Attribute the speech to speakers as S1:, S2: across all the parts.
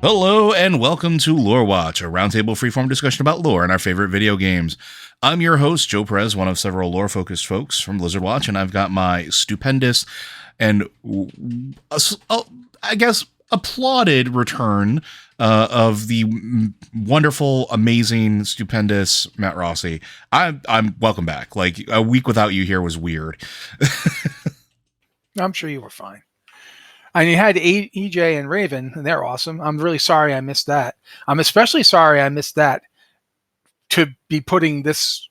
S1: Hello and welcome to Lore Watch, a roundtable freeform discussion about lore and our favorite video games. I'm your host, Joe Perez, one of several lore-focused folks from Blizzard Watch, and I've got my stupendous and, I guess, applauded return of the wonderful, amazing, stupendous Matt Rossi. I'm welcome back. Like, a week without you here was weird.
S2: I'm sure you were fine. And you had EJ and Raven, and they're awesome. I'm really sorry I missed that. I'm especially sorry I missed that to be putting this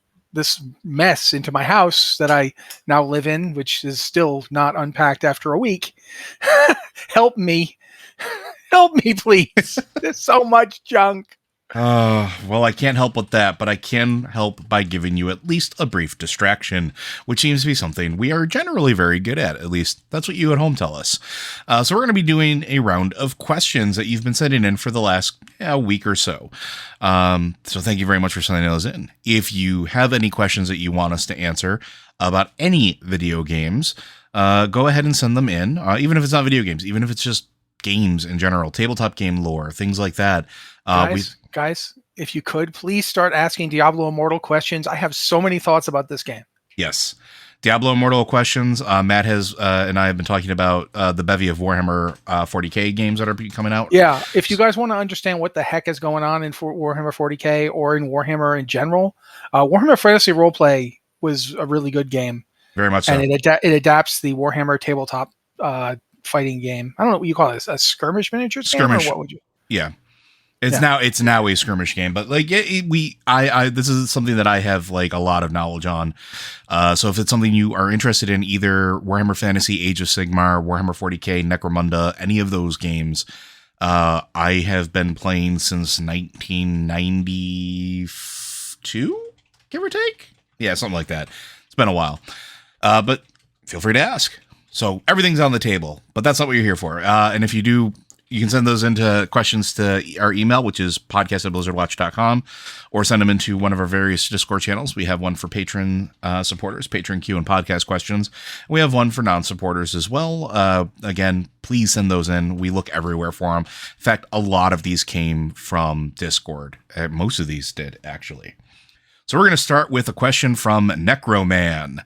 S2: mess into my house that I now live in, which is still not unpacked after a week. Help me. Help me, please. There's so much junk.
S1: Well, I can't help with that, but I can help by giving you at least a brief distraction, which seems to be something we are generally very good at least that's what you at home tell us. So we're going to be doing a round of questions that you've been sending in for the last week or so. So thank you very much for sending those in. If you have any questions that you want us to answer about any video games, go ahead and send them in, even if it's not video games, even if it's just games in general, tabletop game lore, things like that.
S2: Guys, if you could, please start asking Diablo Immortal questions. I have so many thoughts about this game.
S1: Yes. Diablo Immortal questions. Matt has and I have been talking about the bevy of Warhammer 40k games that are coming out.
S2: Yeah, if you guys want to understand what the heck is going on in Warhammer 40k or in Warhammer in general, Warhammer Fantasy Roleplay was a really good game.
S1: Very much so.
S2: And it adapts the Warhammer tabletop fighting game. I don't know what you call it, a skirmish miniature game, or what would you?
S1: Yeah. It's now a skirmish game, but like this is something that I have like a lot of knowledge on. So if it's something you are interested in, either Warhammer Fantasy, Age of Sigmar, Warhammer 40k, Necromunda, any of those games, I have been playing since 1992, give or take. Yeah, something like that. It's been a while, but feel free to ask. So everything's on the table, but that's not what you're here for. And if you do, you can send those into questions to our email, which is podcast@blizzardwatch.com, or send them into one of our various Discord channels. We have one for patron supporters, patron Q and podcast questions. We have one for non-supporters as well. Again, please send those in. We look everywhere for them. In fact, a lot of these came from Discord. Most of these did, actually. So we're going to start with a question from Necroman.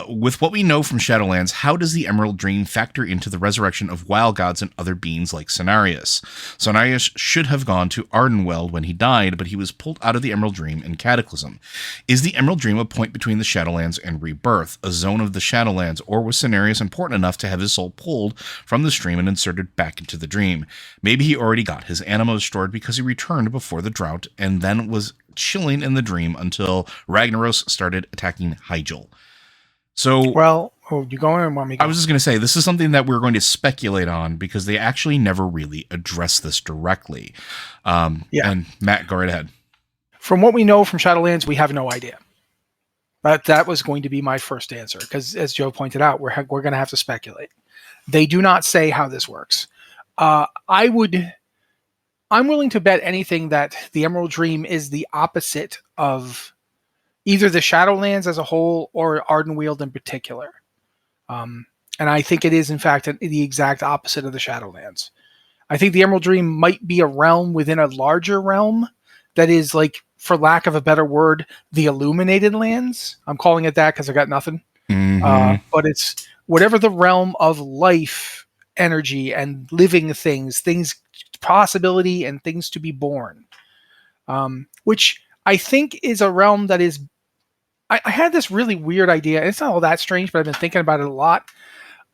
S1: With what we know from Shadowlands, how does the Emerald Dream factor into the resurrection of wild gods and other beings like Cenarius? Cenarius should have gone to Ardenweald when he died, but he was pulled out of the Emerald Dream in Cataclysm. Is the Emerald Dream a point between the Shadowlands and Rebirth, a zone of the Shadowlands, or was Cenarius important enough to have his soul pulled from the stream and inserted back into the dream? Maybe he already got his anima restored because he returned before the drought and then was chilling in the dream until Ragnaros started attacking Hyjal. So,
S2: well, you going or want me to go?
S1: I was just going to say, this is something that we're going to speculate on because they actually never really address this directly. And Matt, go right ahead.
S2: From what we know from Shadowlands, we have no idea. But that was going to be my first answer because, as Joe pointed out, we're going to have to speculate. They do not say how this works. I'm willing to bet anything that the Emerald Dream is the opposite of either the Shadowlands as a whole or Ardenweald in particular. And I think it is, in fact, the exact opposite of the Shadowlands. I think the Emerald Dream might be a realm within a larger realm that is, like, for lack of a better word, the Illuminated Lands. I'm calling it that because I got nothing.
S1: Mm-hmm.
S2: But it's whatever the realm of life, energy, and living things, possibility, and things to be born. Which I think is a realm that is... I had this really weird idea. It's not all that strange, but I've been thinking about it a lot.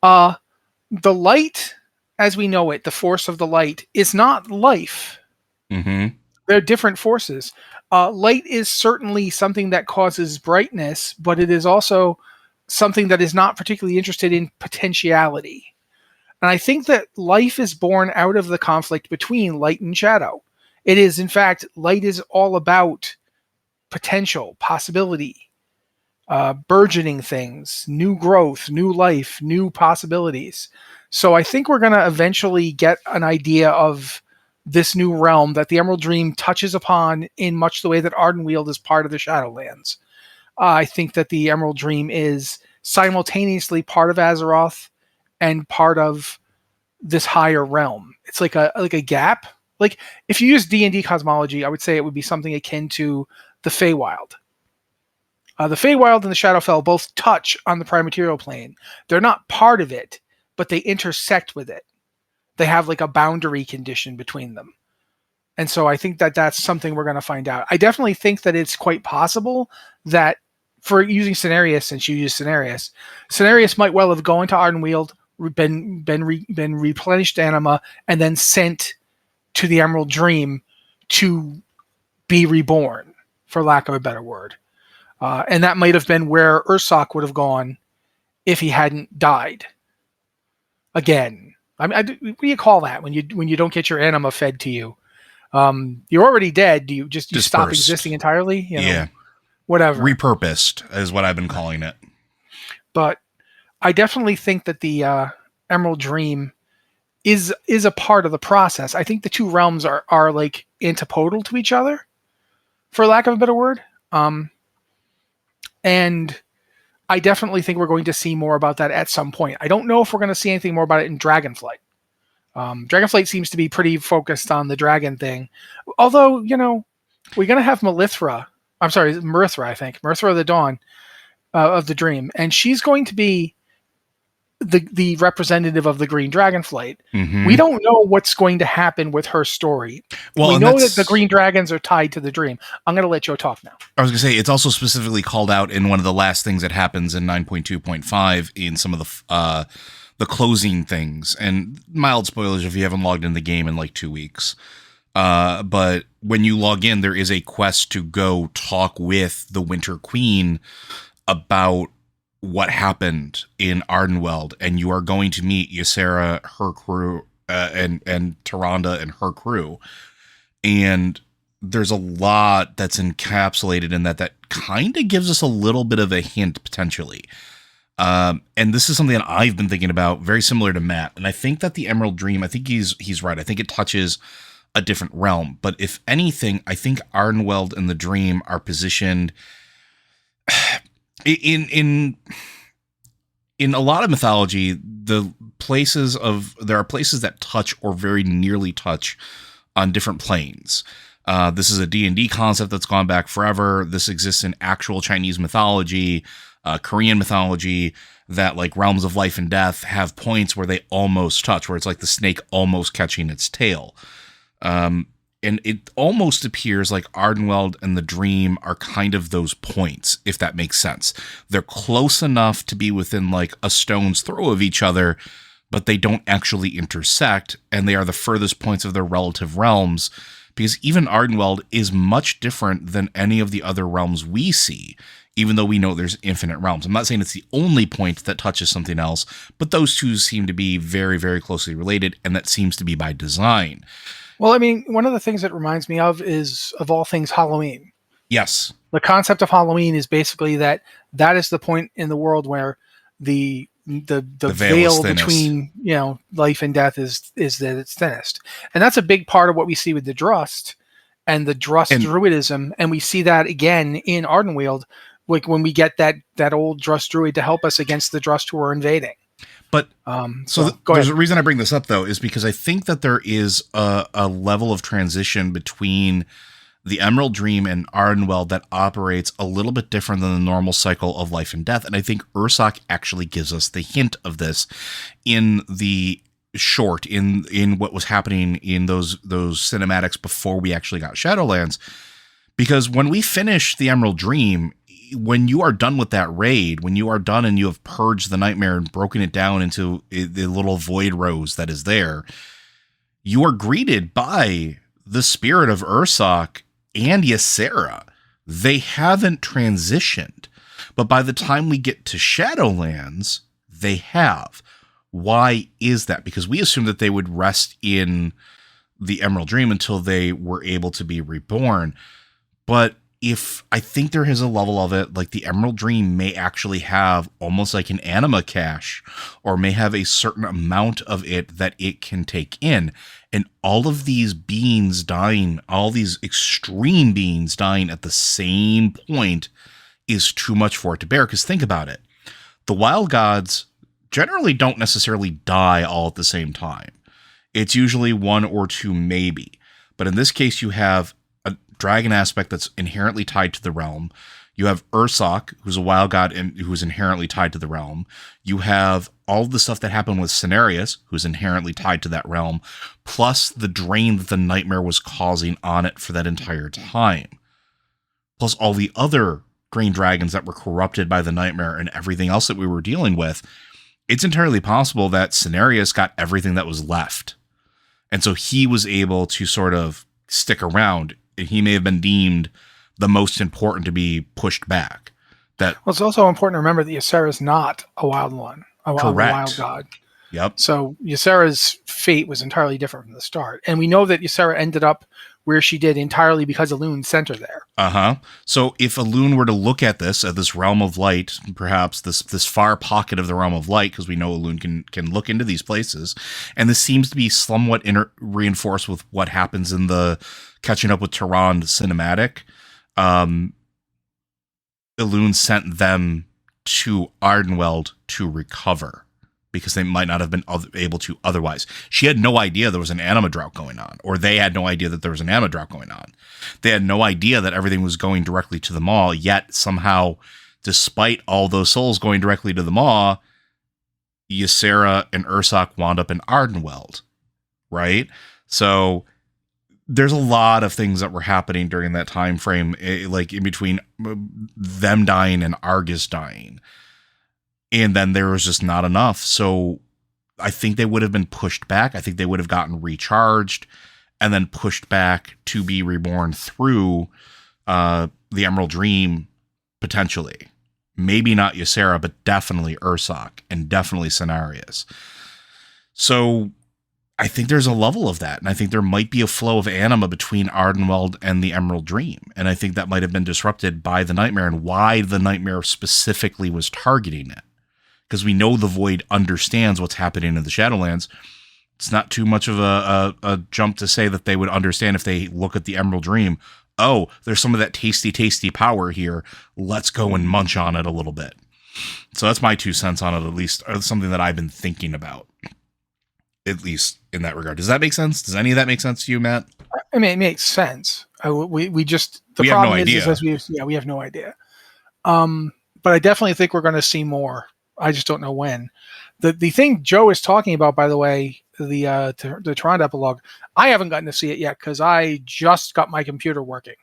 S2: The light, as we know it, the force of the light, is not life.
S1: Mm-hmm.
S2: They're different forces. Light is certainly something that causes brightness, but it is also something that is not particularly interested in potentiality. And I think that life is born out of the conflict between light and shadow. It is, in fact, light is all about potential, possibility. Burgeoning things, new growth, new life, new possibilities. So I think we're going to eventually get an idea of this new realm that the Emerald Dream touches upon in much the way that Ardenweald is part of the Shadowlands. I think that the Emerald Dream is simultaneously part of Azeroth and part of this higher realm. It's like a gap like if you use D&D cosmology, I would say it would be something akin to the Feywild. The Feywild and the Shadowfell both touch on the prime material plane. They're not part of it, but they intersect with it. They have like a boundary condition between them. And so I think that that's something we're going to find out. I definitely think that it's quite possible that for using Cenarius, since you use Cenarius might well have gone to Ardenweald, been replenished anima, and then sent to the Emerald Dream to be reborn, for lack of a better word. And that might have been where Ursoc would have gone if he hadn't died. Again, what do you call that when you don't get your anima fed to you? You're already dead. Do you stop existing entirely?
S1: Yeah.
S2: Whatever.
S1: Repurposed is what I've been calling it.
S2: But I definitely think that the Emerald Dream is a part of the process. I think the two realms are like antipodal to each other, for lack of a better word. And I definitely think we're going to see more about that at some point. I don't know if we're going to see anything more about it in Dragonflight. Dragonflight seems to be pretty focused on the dragon thing. Although, we're going to have Merithra, I think. Merithra the Dawn of the Dream. And she's going to be the representative of the Green Dragonflight.
S1: Mm-hmm.
S2: We don't know what's going to happen with her story.
S1: Well,
S2: we know that the Green Dragons are tied to the Dream. I'm going to let Joe talk now.
S1: I was going to say, it's also specifically called out in one of the last things that happens in 9.2.5 in some of the closing things. And mild spoilers if you haven't logged in the game in like 2 weeks. But when you log in, there is a quest to go talk with the Winter Queen about what happened in Ardenweald, and you are going to meet Ysera, her crew, and Tyrande and her crew. And there's a lot that's encapsulated in that kind of gives us a little bit of a hint, potentially. And this is something that I've been thinking about, very similar to Matt. And I think that the Emerald Dream, I think he's right. I think it touches a different realm. But if anything, I think Ardenweald and the Dream are positioned in a lot of mythology. There are places that touch or very nearly touch on different planes. This is a D&D concept that's gone back forever. This exists in actual Chinese mythology, Korean mythology, that like realms of life and death have points where they almost touch, where it's like the snake almost catching its tail. And it almost appears like Ardenweald and the Dream are kind of those points, if that makes sense. They're close enough to be within like a stone's throw of each other, but they don't actually intersect, and they are the furthest points of their relative realms, because even Ardenweald is much different than any of the other realms we see, even though we know there's infinite realms. I'm not saying it's the only point that touches something else, but those two seem to be very, very closely related, and that seems to be by design.
S2: Well, I mean, one of the things that reminds me of is, of all things, Halloween.
S1: Yes.
S2: The concept of Halloween is basically that is the point in the world where the veil between life and death is that it's thinnest. And that's a big part of what we see with the Drust and the Drust druidism. And we see that again in Ardenweald, like when we get that old Drust druid to help us against the Drust who are invading.
S1: But there's a reason I bring this up, though, is because I think that there is a level of transition between the Emerald Dream and Ardenweald that operates a little bit different than the normal cycle of life and death. And I think Ursoc actually gives us the hint of this in the short, in what was happening in those cinematics before we actually got Shadowlands. Because when we finish the Emerald Dream, when you are done with that raid, when you are done and you have purged the nightmare and broken it down into the little void rose that is there, you are greeted by the spirit of Ursoc and Ysera. They haven't transitioned, but by the time we get to Shadowlands, they have. Why is that? Because we assumed that they would rest in the Emerald Dream until they were able to be reborn. But I think there is a level of it, like the Emerald Dream may actually have almost like an anima cache, or may have a certain amount of it that it can take in. And all of these beings dying, all these extreme beings dying at the same point is too much for it to bear. Because think about it. The wild gods generally don't necessarily die all at the same time. It's usually one or two maybe. But in this case, you have a dragon aspect that's inherently tied to the realm. You have Ursoc, who's a wild god and who's inherently tied to the realm. You have all the stuff that happened with Cenarius, who's inherently tied to that realm, plus the drain that the nightmare was causing on it for that entire time. Plus all the other green dragons that were corrupted by the nightmare and everything else that we were dealing with. It's entirely possible that Cenarius got everything that was left. And so he was able to sort of stick around. And he may have been deemed the most important to be pushed back. Well,
S2: it's also important to remember that Ysera is not a wild one, a wild god.
S1: Yep.
S2: So Ysera's fate was entirely different from the start. And we know that Ysera ended up where she did entirely because Elune sent her there.
S1: Uh-huh. So if Elune were to look at this realm of light, perhaps this far pocket of the realm of light, because we know Elune can look into these places, and this seems to be somewhat reinforced with what happens in the Catching Up with Tyrande cinematic. Elune sent them to Ardenweld to recover, because they might not have been able to otherwise. She had no idea there was an anima drought going on, or they had no idea that there was an anima drought going on. They had no idea that everything was going directly to the maw, yet somehow, despite all those souls going directly to the maw, Ysera and Ursoc wound up in Ardenweld, right? So there's a lot of things that were happening during that time frame, like in between them dying and Argus dying. And then there was just not enough. So I think they would have been pushed back. I think they would have gotten recharged and then pushed back to be reborn through the Emerald Dream, potentially. Maybe not Ysera, but definitely Ursoc and definitely Cenarius. So I think there's a level of that. And I think there might be a flow of anima between Ardenweld and the Emerald Dream. And I think that might have been disrupted by the nightmare and why the nightmare specifically was targeting it. Because we know the Void understands what's happening in the Shadowlands. It's not too much of a jump to say that they would understand if they look at the Emerald Dream. Oh, there's some of that tasty power here. Let's go and munch on it a little bit. So that's my 2 cents on it, at least, or something that I've been thinking about, at least in that regard. Does that make sense? Does any of that make sense to you, Matt?
S2: I mean, it makes sense. We
S1: have no idea.
S2: We have no idea. But I definitely think we're going to see more. I just don't know when. The thing Joe is talking about, by the way, the Tyrande epilogue, I haven't gotten to see it yet because I just got my computer working.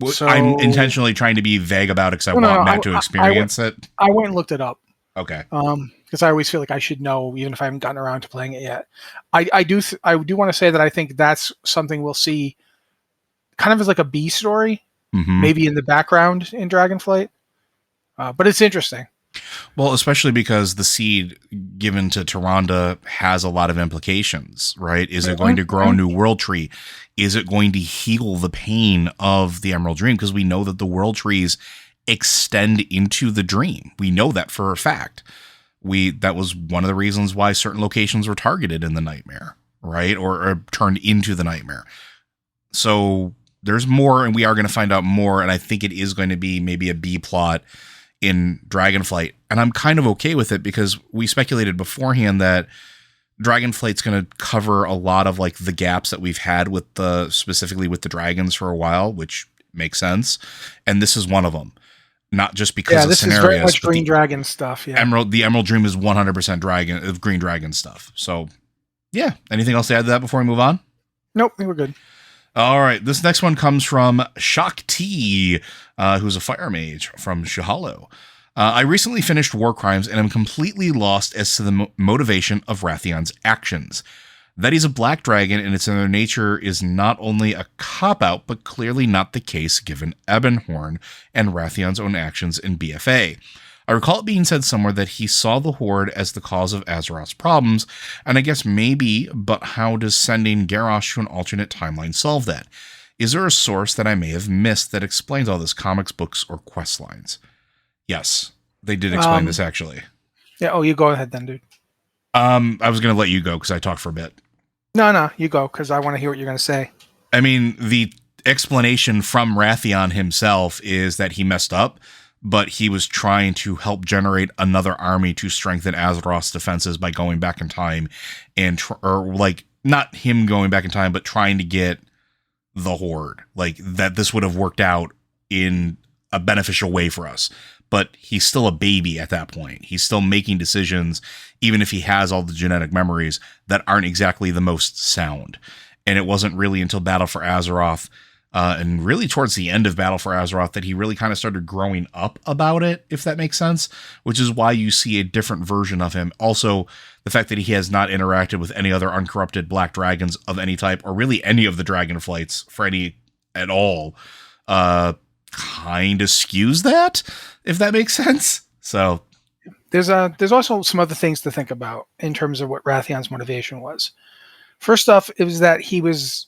S1: So, I'm intentionally trying to be vague about it because I want Matt to experience it.
S2: I went and looked it up.
S1: Okay.
S2: Because I always feel like I should know, even if I haven't gotten around to playing it yet. I do want to say that I think that's something we'll see kind of as like a B story, maybe in the background in Dragonflight. But it's interesting.
S1: Well, especially because the seed given to Tyrande has a lot of implications, right? Is it going to grow a new world tree? Is it going to heal the pain of the Emerald Dream? Because we know that the world trees extend into the dream. We know that for a fact. That was one of the reasons why certain locations were targeted in the nightmare, right? Or turned into the nightmare. So there's more, and we are going to find out more. And I think it is going to be maybe a B plot in Dragonflight. And I'm kind of okay with it because we speculated beforehand that Dragonflight's going to cover a lot of like the gaps that we've had with specifically with the dragons for a while, which makes sense. And this is one of them. Not just because of scenarios.
S2: Is very much green dragon stuff. Yeah.
S1: The Emerald Dream is 100% green dragon stuff. So yeah. Anything else to add to that before we move on?
S2: Nope. I think we're good.
S1: All right, this next one comes from Shock T, who's a fire mage from Shahalo. I recently finished War Crimes and am completely lost as to the motivation of Rathion's actions. That he's a black dragon and its inner nature is not only a cop-out, but clearly not the case given Ebonhorn and Rathion's own actions in BFA. I recall it being said somewhere that he saw the Horde as the cause of Azeroth's problems, and I guess maybe, but how does sending Garrosh to an alternate timeline solve that? Is there a source that I may have missed that explains all this, comics, books, or quest lines? Yes, they did explain this, actually.
S2: Yeah, you go ahead then, dude.
S1: I was going to let you go because I talked for a bit.
S2: No, you go, because I want to hear what you're going to say.
S1: I mean, the explanation from Rathion himself is that he messed up, but he was trying to help generate another army to strengthen Azeroth's defenses by going back in time or not him going back in time, but trying to get the Horde, like that this would have worked out in a beneficial way for us. But he's still a baby at that point. He's still making decisions, even if he has all the genetic memories that aren't exactly the most sound. And it wasn't really until Battle for Azeroth, and really towards the end of Battle for Azeroth, that he really kind of started growing up about it, if that makes sense, which is why you see a different version of him. Also, the fact that he has not interacted with any other uncorrupted black dragons of any type, or really any of the Dragonflights for any at all, kind of skews that, if that makes sense. So
S2: there's also some other things to think about in terms of what Rathion's motivation was. First off, it was that he was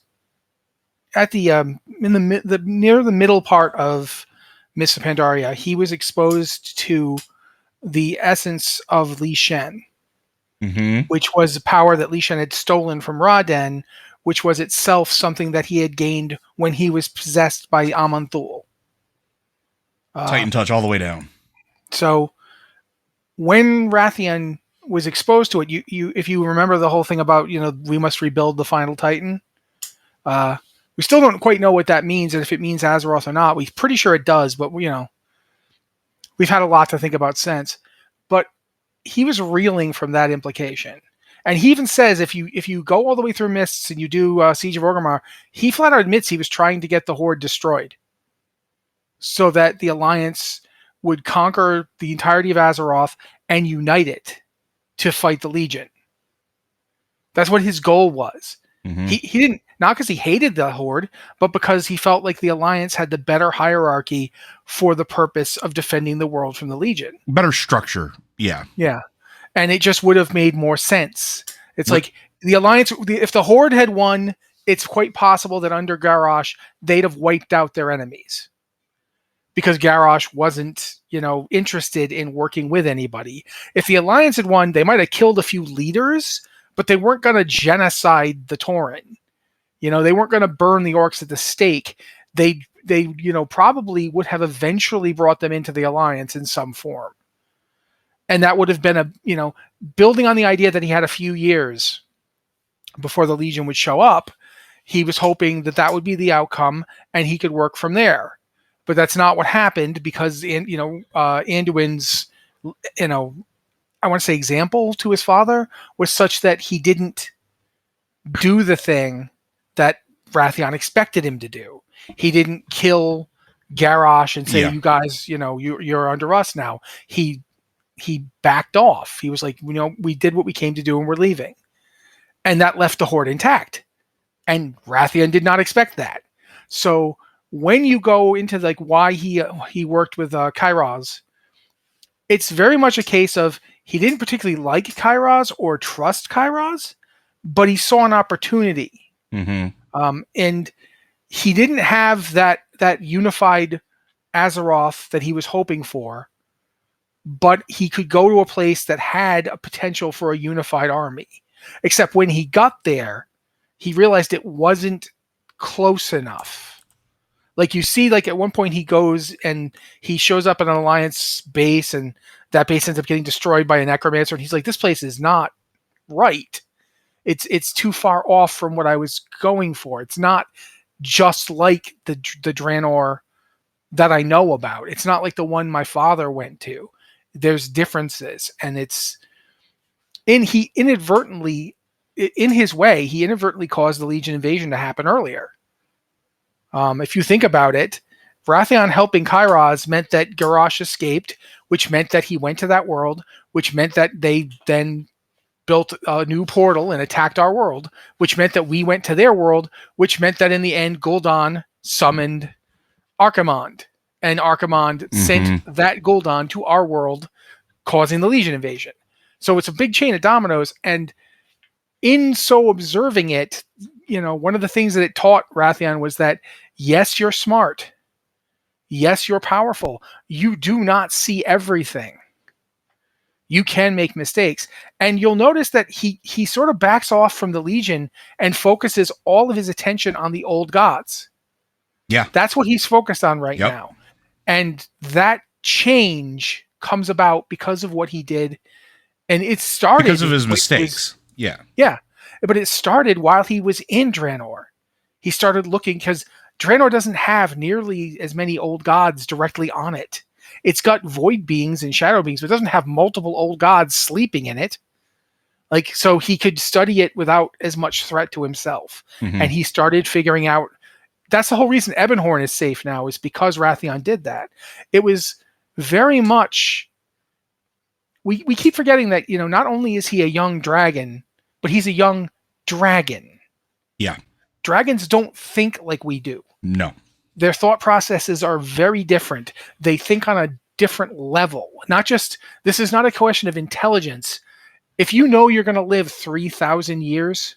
S2: at the near the middle part of Mists of Pandaria. He was exposed to the essence of Li Shen, which was a power that Li Shen had stolen from Raden, which was itself something that he had gained when he was possessed by Aman'Thul.
S1: Titan touch all the way down. So
S2: when Rathian was exposed to it, you if you remember the whole thing about, we must rebuild the final Titan, we still don't quite know what that means, and if it means Azeroth or not. We're pretty sure it does, but we've had a lot to think about since. But he was reeling from that implication. And he even says if you go all the way through Mists and you do Siege of Orgrimmar, he flat out admits he was trying to get the Horde destroyed, so that the Alliance would conquer the entirety of Azeroth and unite it to fight the Legion. That's what his goal was. Mm-hmm. He didn't, not because he hated the Horde, but because he felt like the Alliance had the better hierarchy for the purpose of defending the world from the Legion.
S1: Better structure, yeah.
S2: Yeah. And it just would have made more sense. It's like the Alliance, if the Horde had won, it's quite possible that under Garrosh, they'd have wiped out their enemies. Because Garrosh wasn't, interested in working with anybody. If the Alliance had won, they might have killed a few leaders, but they weren't going to genocide the Tauren. They weren't going to burn the orcs at the stake. They probably would have eventually brought them into the Alliance in some form. And that would have been building on the idea that he had a few years before the Legion would show up. He was hoping that would be the outcome and he could work from there. But that's not what happened, because Anduin's, I want to say example to his father was such that he didn't do the thing that Rathian expected him to do. He didn't kill Garrosh and say, "You guys, you're under us now." He backed off. He was like, we did what we came to do and we're leaving, and that left the Horde intact. And Rathian did not expect that. So when you go into why he worked with Kairos, it's very much a case of he didn't particularly like Kairos or trust Kairos, but he saw an opportunity. Mm-hmm. And he didn't have that unified Azeroth that he was hoping for, but he could go to a place that had a potential for a unified army. Except when he got there, he realized it wasn't close enough. Like you see, at one point he goes and he shows up at an Alliance base, and that base ends up getting destroyed by a necromancer. And he's like, "This place is not right. It's too far off from what I was going for. It's not just like the Draenor that I know about. It's not like the one my father went to. There's differences." And he inadvertently caused the Legion invasion to happen earlier. If you think about it, Rathian helping Kairos meant that Garrosh escaped, which meant that he went to that world, which meant that they then built a new portal and attacked our world, which meant that we went to their world, which meant that in the end, Gul'dan summoned Archimonde, and Archimonde sent that Gul'dan to our world, causing the Legion invasion. So it's a big chain of dominoes, and in so observing it, one of the things that it taught Rathian was that, yes, you're smart. Yes, you're powerful. You do not see everything. You can make mistakes. And you'll notice that he sort of backs off from the Legion and focuses all of his attention on the old gods.
S1: Yeah.
S2: That's what he's focused on right now. And that change comes about because of what he did. And it started
S1: because of his mistakes. Yeah.
S2: But it started while he was in Draenor. he started looking, because Draenor doesn't have nearly as many old gods directly on it. It's got void beings and shadow beings, but it doesn't have multiple old gods sleeping in it. Like, so he could study it without as much threat to himself.
S1: Mhm.
S2: And he started figuring out, that's the whole reason Ebonhorn is safe now, is because Wrathion did that. It was very much, we keep forgetting that, not only is he a young dragon, but he's a young dragon.
S1: Yeah.
S2: Dragons don't think like we do.
S1: No.
S2: Their thought processes are very different. They think on a different level. Not just, this is not a question of intelligence. If you know you're going to live 3,000 years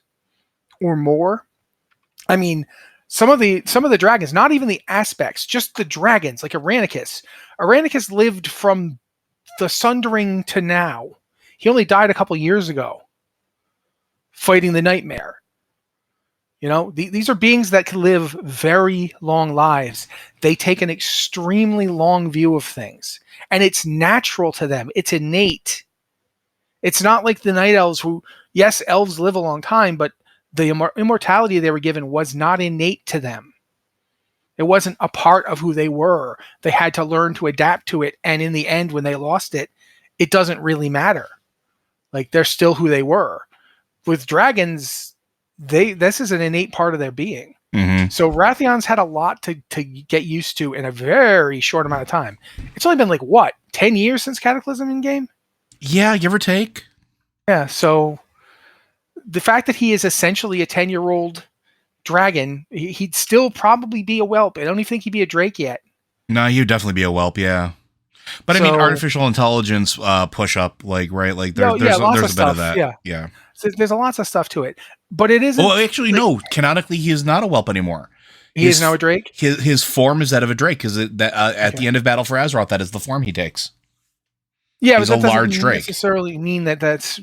S2: or more, I mean, some of the dragons, not even the aspects, just the dragons, like Aranicus. Aranicus lived from the Sundering to now. He only died a couple years ago fighting the Nightmare. These are beings that can live very long lives. They take an extremely long view of things, and it's natural to them. It's innate. It's not like the Night Elves who, yes, elves live a long time, but the immortality they were given was not innate to them. It wasn't a part of who they were. They had to learn to adapt to it, and in the end, when they lost it, it doesn't really matter. Like, they're still who they were. With dragons, this is an innate part of their being.
S1: Mm-hmm.
S2: So Rathion's had a lot to get used to in a very short amount of time. It's only been 10 years since Cataclysm in game?
S1: Yeah, give or take.
S2: Yeah, so the fact that he is essentially a 10-year-old dragon, he'd still probably be a whelp. I don't even think he'd be a drake yet.
S1: No, he'd definitely be a whelp, yeah. But I mean, artificial intelligence push up, there's a bit of that. Yeah.
S2: So there's lots of stuff to it, but it isn't.
S1: Well, actually, no. Canonically, he is not a whelp anymore.
S2: He is now a drake.
S1: His form is that of a drake, because at the end of Battle for Azeroth, that is the form he takes.
S2: Yeah,
S1: he's
S2: but that
S1: a large
S2: doesn't
S1: drake.
S2: Necessarily mean that's.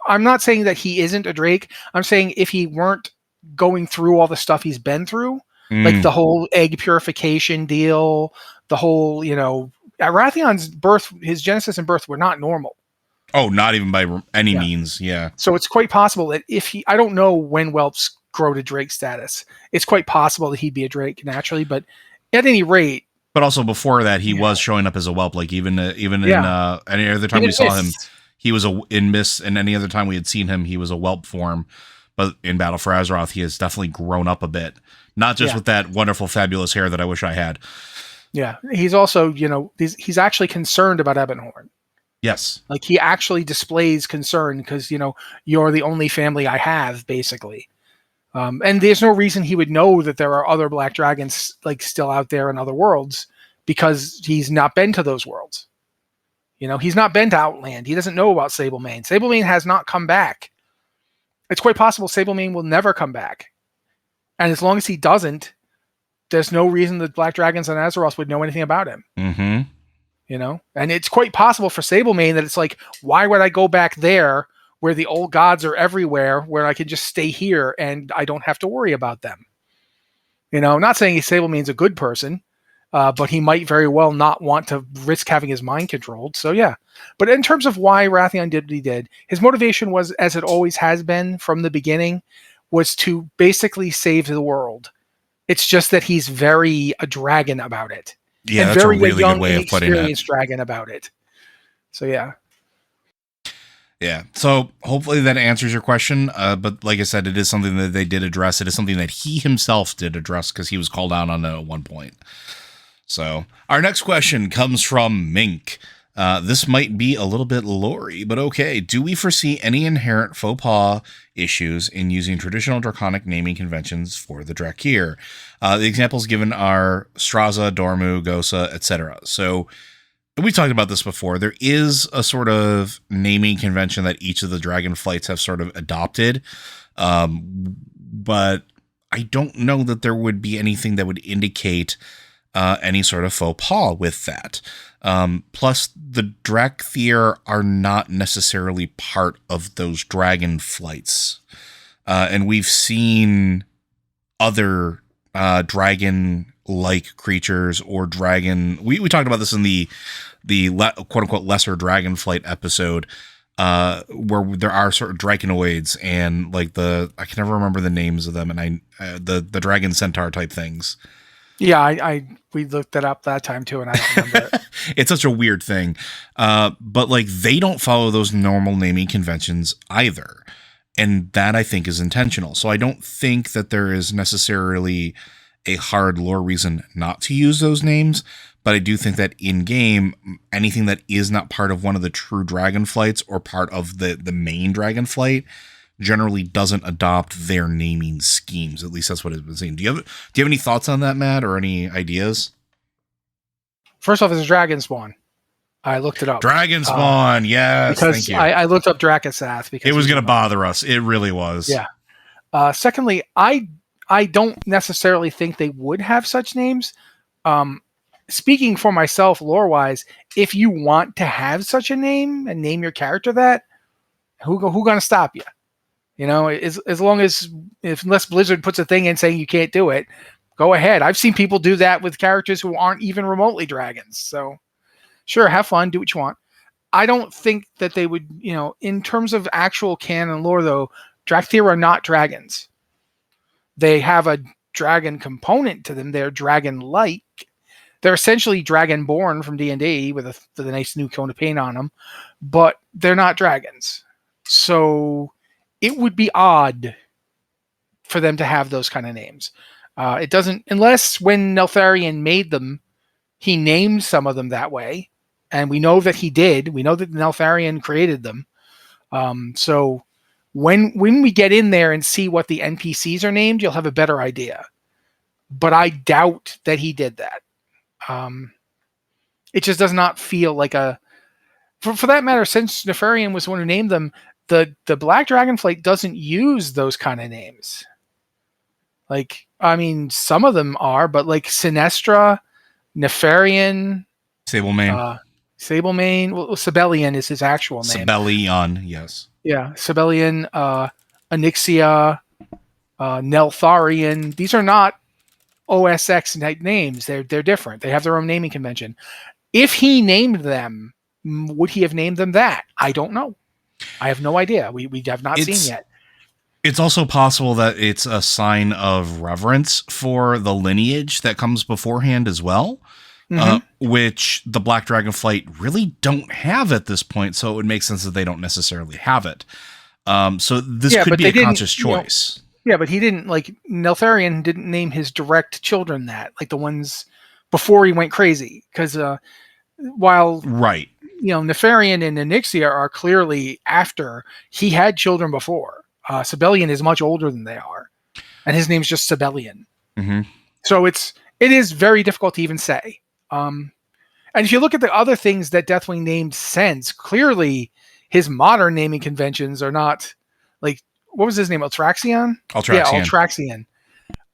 S2: I'm not saying that he isn't a drake. I'm saying if he weren't going through all the stuff he's been through, like the whole egg purification deal, the whole Rathion's birth, his genesis and birth were not normal.
S1: Oh, not even by any means, yeah.
S2: So it's quite possible that I don't know when whelps grow to drake status. It's quite possible that he'd be a drake naturally, but at any rate.
S1: But also before that, he was showing up as a whelp. Like even in any other time we saw him, he was in Mist, and any other time we had seen him, he was a whelp form. But in Battle for Azeroth, he has definitely grown up a bit. Not just with that wonderful, fabulous hair that I wish I had. Yeah.
S2: He's also, he's actually concerned about Ebonhorn.
S1: Yes.
S2: Like, he actually displays concern because, you're the only family I have, basically. And there's no reason he would know that there are other black dragons, still out there in other worlds, because he's not been to those worlds. He's not been to Outland. He doesn't know about Sablemane. Sablemane has not come back. It's quite possible Sablemane will never come back. And as long as he doesn't, there's no reason that black dragons on Azeroth would know anything about him.
S1: Mm-hmm.
S2: And it's quite possible for Sablemane that it's like, why would I go back there where the old gods are everywhere, where I can just stay here and I don't have to worry about them? I'm not saying Sablemane's a good person, but he might very well not want to risk having his mind controlled. So yeah. But in terms of why Wrathion did what he did, his motivation was, as it always has been from the beginning, was to basically save the world. It's just that he's very a dragon about it.
S1: Yeah,
S2: and
S1: that's
S2: very
S1: a really
S2: young,
S1: good way of putting it.
S2: Inexperienced dragon about it. So yeah.
S1: Yeah. So hopefully that answers your question. But like I said, it is something that they did address. It is something that he himself did address because he was called out on it at one point. So our next question comes from Mink. This might be a little bit lore-y, but okay. Do we foresee any inherent faux pas issues in using traditional draconic naming conventions for the Drakir? The examples given are Straza, Dormu, Gosa, etc. So we talked about this before. There is a sort of naming convention that each of the Dragonflights have sort of adopted. But I don't know that there would be anything that would indicate any sort of faux pas with that. Plus, the Drakthir are not necessarily part of those Dragonflights. And we've seen other dragon-like creatures or dragon... We talked about this in the quote-unquote lesser Dragonflight episode. where there are sort of Draconoids and like I can never remember the names of them, and the dragon centaur type things.
S2: Yeah, we looked that up that time too, and I don't remember it.
S1: It's such a weird thing. But like they don't follow those normal naming conventions either. And that I think is intentional. So I don't think that there is necessarily a hard lore reason not to use those names. But I do think that in game, anything that is not part of one of the true Dragonflights or part of the main Dragonflight generally doesn't adopt their naming schemes. At least that's what it's been saying. Do you have any thoughts on that, Matt, or any ideas?
S2: First off, it's a dragon spawn. I looked it up.
S1: Dragon spawn, yes.
S2: Because
S1: thank you.
S2: I looked up Dracosath because
S1: it was going to bother us. It really was.
S2: Yeah. Secondly, I don't necessarily think they would have such names. Speaking for myself, lore-wise, if you want to have such a name and name your character that, who going to stop you? You know, as long as unless Blizzard puts a thing in saying you can't do it, go ahead. I've seen people do that with characters who aren't even remotely dragons. So, sure, have fun, do what you want. I don't think that they would, in terms of actual canon lore, though, Drakthir are not dragons. They have a dragon component to them. They're dragon-like. They're essentially dragonborn from D&D with a nice new coat of paint on them, but they're not dragons. So it would be odd for them to have those kind of names. It doesn't, unless when Neltharion made them, he named some of them that way, and we know that he did. We know that Neltharion created them. So when we get in there and see what the NPCs are named, you'll have a better idea. But I doubt that he did that. It just does not feel like for that matter, since Nefarian was the one who named them, the Black Dragonflight doesn't use those kind of names. Like, I mean, some of them are, but like Sinestra, Nefarian,
S1: Sablemane.
S2: Well, Sibelian is his actual name.
S1: Sibelion, yes.
S2: Yeah, Sibelian, Onyxia, Neltharion. These are not OSX type names. They're different. They have their own naming convention. If he named them, would he have named them that? I don't know. I have no idea. We have not seen yet.
S1: It's also possible that it's a sign of reverence for the lineage that comes beforehand as well, which the Black Dragonflight really don't have at this point, so it would make sense that they don't necessarily have it. So this could be a conscious choice.
S2: Yeah, but he didn't, like, Neltharion didn't name his direct children that, like the ones before he went crazy. Because while,
S1: right,
S2: Nefarian and Onyxia are clearly after, he had children before. Sibelian is much older than they are. And his name's just Sibelian.
S1: Mm-hmm.
S2: So it is very difficult to even say. And if you look at the other things that Deathwing named since, clearly his modern naming conventions are not, like, what was his name? Altraxion? Yeah, Altraxion.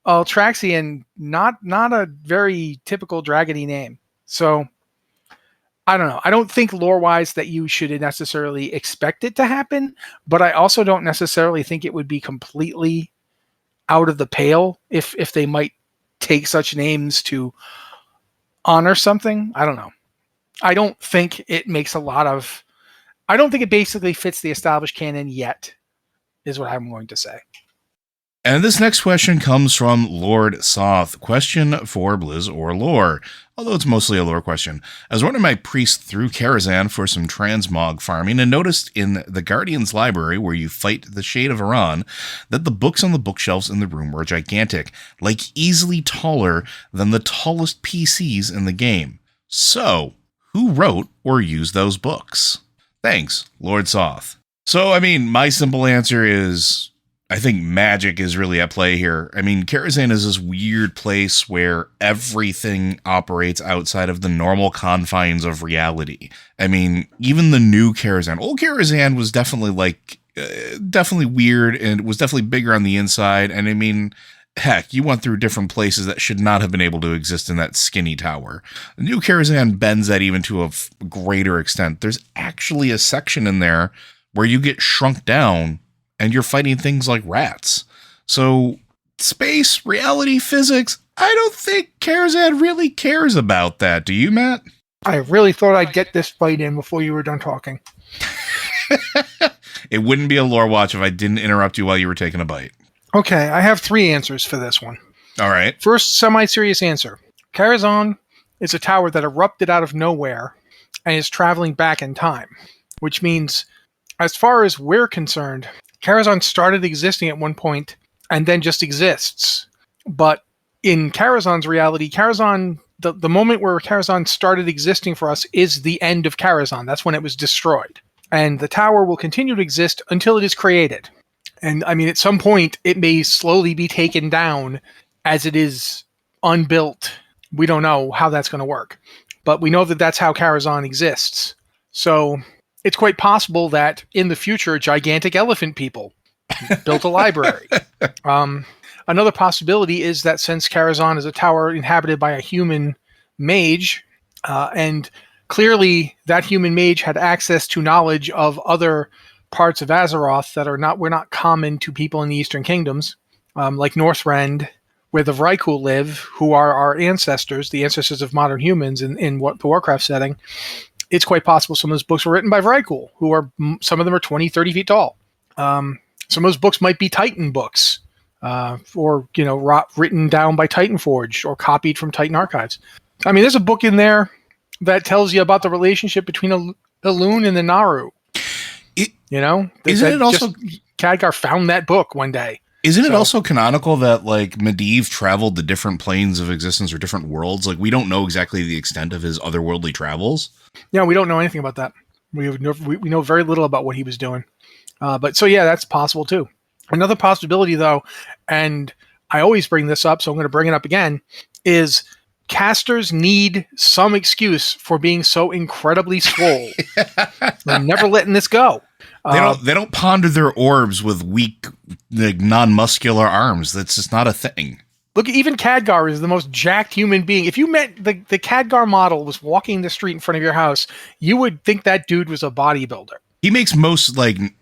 S2: Altraxion, not a very typical dragony name. So, I don't know. I don't think lore-wise that you should necessarily expect it to happen, but I also don't necessarily think it would be completely out of the pale if they might take such names to honor something. I don't know. I don't think it makes I don't think it basically fits the established canon yet, is what I'm going to say.
S1: And this next question comes from Lord Soth. Question for Blizz or lore, although it's mostly a lore question. I was running my priest through Karazhan for some transmog farming and noticed in the Guardian's library where you fight the Shade of Iran that the books on the bookshelves in the room were gigantic, like easily taller than the tallest PCs in the game. So, who wrote or used those books? Thanks, Lord Soth. So, I mean, my simple answer is, I think magic is really at play here. I mean, Karazhan is this weird place where everything operates outside of the normal confines of reality. I mean, even the new Karazhan, old Karazhan was definitely definitely weird, and it was definitely bigger on the inside. And I mean, heck, you went through different places that should not have been able to exist in that skinny tower. The new Karazhan bends that even to a greater extent. There's actually a section in there where you get shrunk down and you're fighting things like rats. So, space, reality, physics, I don't think Karazhan really cares about that. Do you, Matt?
S2: I really thought I'd get this fight in before you were done talking.
S1: It wouldn't be a lore watch if I didn't interrupt you while you were taking a bite.
S2: Okay, I have 3 answers for this one.
S1: All right.
S2: First, semi-serious answer. Karazhan is a tower that erupted out of nowhere and is traveling back in time, which means, as far as we're concerned, Karazhan started existing at one point and then just exists. But in Karazhan's reality, Karazhan, the moment where Karazhan started existing for us is the end of Karazhan. That's when it was destroyed. And the tower will continue to exist until it is created. And I mean, at some point, it may slowly be taken down as it is unbuilt. We don't know how that's going to work. But we know that that's how Karazhan exists. So it's quite possible that in the future, gigantic elephant people built a library. Another possibility is that since Karazhan is a tower inhabited by a human mage, and clearly that human mage had access to knowledge of other parts of Azeroth that were not common to people in the Eastern Kingdoms, like Northrend, where the Vrykul live, who are our ancestors, the ancestors of modern humans in the Warcraft setting. It's quite possible some of those books were written by Vrykul, who are, some of them are 20, 30 feet tall. Some of those books might be Titan books, or, written down by Titan Forge or copied from Titan archives. I mean, there's a book in there that tells you about the relationship between the Loon and the Naru. Isn't
S1: it also
S2: Khadgar found that book one day?
S1: Isn't it also canonical that like Medivh traveled to different planes of existence or different worlds? Like we don't know exactly the extent of his otherworldly travels.
S2: Yeah, we don't know anything about that. We know very little about what he was doing. But that's possible too. Another possibility though, and I always bring this up, so I'm going to bring it up again, is casters need some excuse for being so incredibly swole. I'm never letting this go.
S1: They don't ponder their orbs with weak, non-muscular arms. That's just not a thing.
S2: Look, even Khadgar is the most jacked human being. If you met the Khadgar model was walking the street in front of your house, you would think that dude was a bodybuilder.
S1: He makes most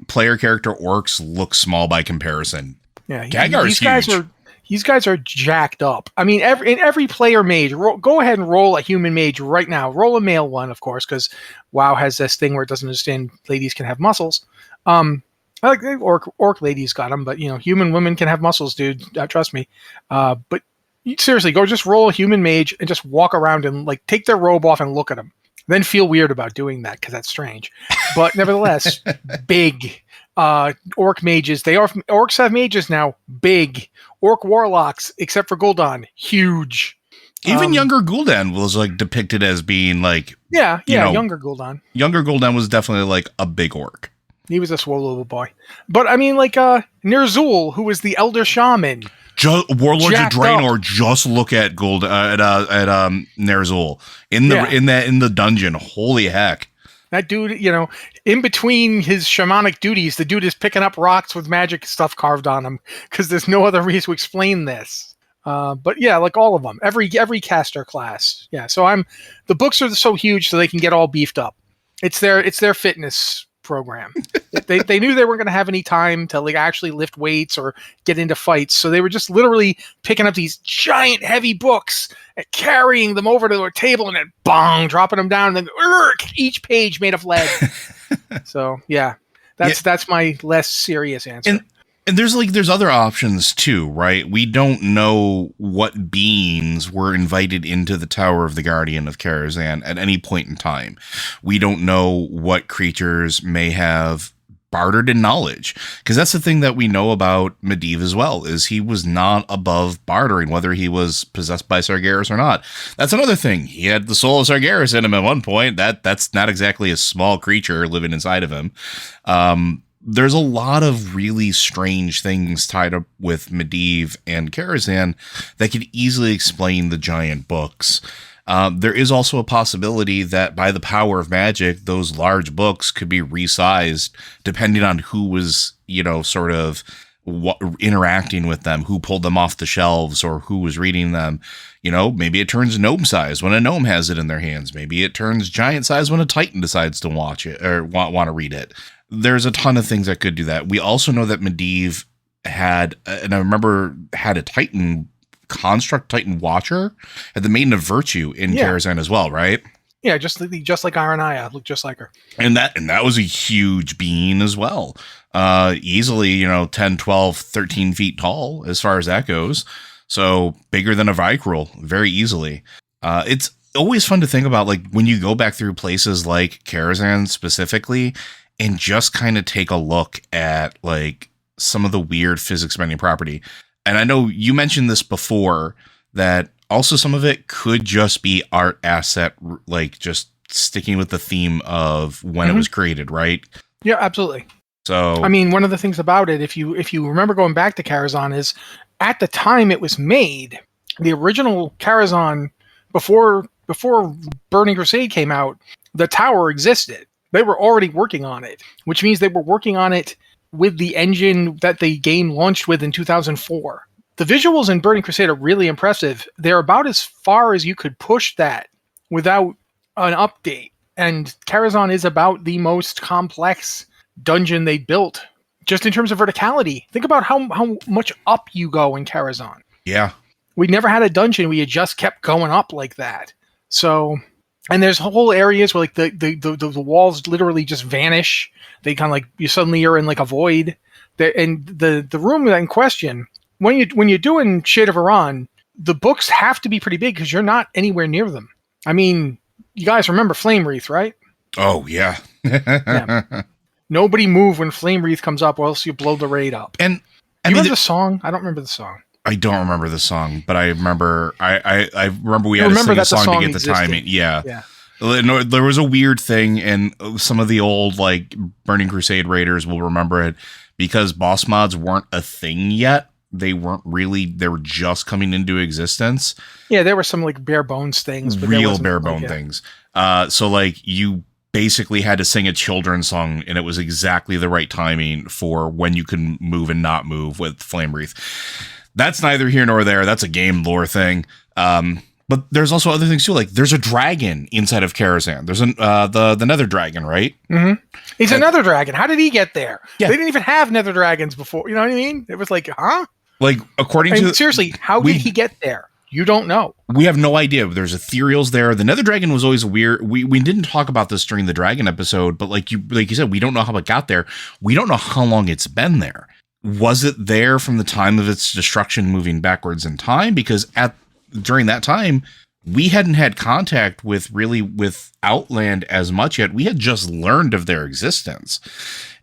S1: player character orcs look small by comparison.
S2: Yeah,
S1: Khadgar is huge.
S2: These guys are jacked up. I mean, in every player mage, go ahead and roll a human mage right now. Roll a male one, of course, because WoW has this thing where it doesn't understand ladies can have muscles. I like orc ladies got them, but human women can have muscles, dude. Trust me. But seriously, go just roll a human mage and just walk around and take their robe off and look at them. Then feel weird about doing that because that's strange. But nevertheless, big. Orc mages. Orcs have mages now. Big. Orc warlocks, except for Gul'dan, huge.
S1: Even younger Gul'dan was depicted as being
S2: younger Gul'dan.
S1: Younger Gul'dan was definitely a big orc.
S2: He was a swole little boy. But I mean, Ner'zhul, who was the elder shaman.
S1: Warlords of Draenor. Just look at Ner'zhul in the dungeon. Holy heck!
S2: That dude, in between his shamanic duties, the dude is picking up rocks with magic stuff carved on him because there's no other reason to explain this. But yeah, all of them, every caster class. Yeah, so the books are so huge so they can get all beefed up. It's their fitness program. They knew they weren't going to have any time to actually lift weights or get into fights, so they were just literally picking up these giant heavy books and carrying them over to a table and then bong, dropping them down, and then each page made of lead. So yeah, that's my less serious answer.
S1: And there's other options too, right? We don't know what beings were invited into the Tower of the Guardian of Karazhan at any point in time. We don't know what creatures may have bartered in knowledge, because that's the thing that we know about Medivh as well, is he was not above bartering, whether he was possessed by Sargeras or not. That's another thing. He had the soul of Sargeras in him at one point. That's not exactly a small creature living inside of him. There's a lot of really strange things tied up with Medivh and Karazhan that could easily explain the giant books. There is also a possibility that by the power of magic, those large books could be resized depending on who was, interacting with them, who pulled them off the shelves or who was reading them. Maybe it turns gnome size when a gnome has it in their hands. Maybe it turns giant size when a Titan decides to watch it or want to read it. There's a ton of things that could do that. We also know that Medivh had a Titan construct, Titan Watcher, had the Maiden of Virtue in Karazhan as well, right?
S2: Yeah, just like Ironaya, looked just like her.
S1: And that was a huge being as well. Easily, 10, 12, 13 feet tall as far as that goes. So bigger than a Vicryl, very easily. It's always fun to think about, like, when you go back through places like Karazhan specifically and just kind of take a look at, like, some of the weird physics bending property. And I know you mentioned this before, that also some of it could just be art asset, like just sticking with the theme of when it was created, right?
S2: Yeah, absolutely.
S1: So,
S2: I mean, one of the things about it, if you remember going back to Karazhan, is at the time it was made, the original Karazhan, before Burning Crusade came out, the tower existed. They were already working on it, which means they were working on it with the engine that the game launched with in 2004. The visuals in Burning Crusade are really impressive. They're about as far as you could push that without an update. And Karazhan is about the most complex dungeon they built, just in terms of verticality. Think about how much up you go in Karazhan.
S1: yeah.
S2: We never had a dungeon where you just kept going up like that. So, and there's whole areas where like the walls literally just vanish. They kind of like, you suddenly are in like a void. And the room in question, when you're doing Shade of Iran, the books have to be pretty big because you're not anywhere near them. I mean, you guys remember Flame Wreath, right?
S1: Oh, yeah.
S2: Yeah. Nobody move when Flame Wreath comes up, or else you blow the raid up.
S1: And
S2: I remember the song? I don't remember the song.
S1: I don't remember the song, but I remember I remember we had to sing a song to get the timing. Yeah. There was a weird thing, and some of the old like Burning Crusade raiders will remember it because boss mods weren't a thing yet. They were just coming into existence.
S2: Yeah, there were some like bare bones things, but
S1: real bare bone things. So like you basically had to sing a children's song, and it was exactly the right timing for when you can move and not move with Flame Wreath. That's neither here nor there. That's a game lore thing. But there's also other things too. Like there's a dragon inside of Karazhan. There's the Nether Dragon, right?
S2: Mm-hmm. He's a Nether Dragon. How did he get there?
S1: Yeah.
S2: They didn't even have Nether Dragons before. You know what I mean? It was like, huh?
S1: Like according to
S2: seriously, how did he get there? You don't know.
S1: We have no idea. There's ethereals there. The Nether Dragon was always weird. We didn't talk about this during the Dragon episode, but like you said, we don't know how it got there. We don't know how long it's been there. Was it there from the time of its destruction moving backwards in time? Because during that time, we hadn't had contact with Outland as much yet. We had just learned of their existence.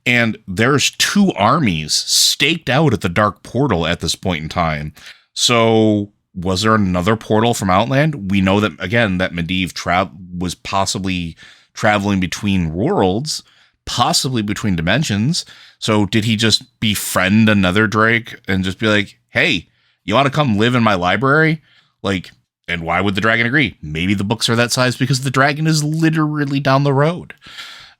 S1: And there's 2 armies staked out at the Dark Portal at this point in time. So was there another portal from Outland? We know that, again, that Medivh was possibly traveling between worlds, possibly between dimensions. So did he just befriend another Drake and just be like, hey, you want to come live in my library? Like, and why would the dragon agree? Maybe the books are that size because the dragon is literally down the road.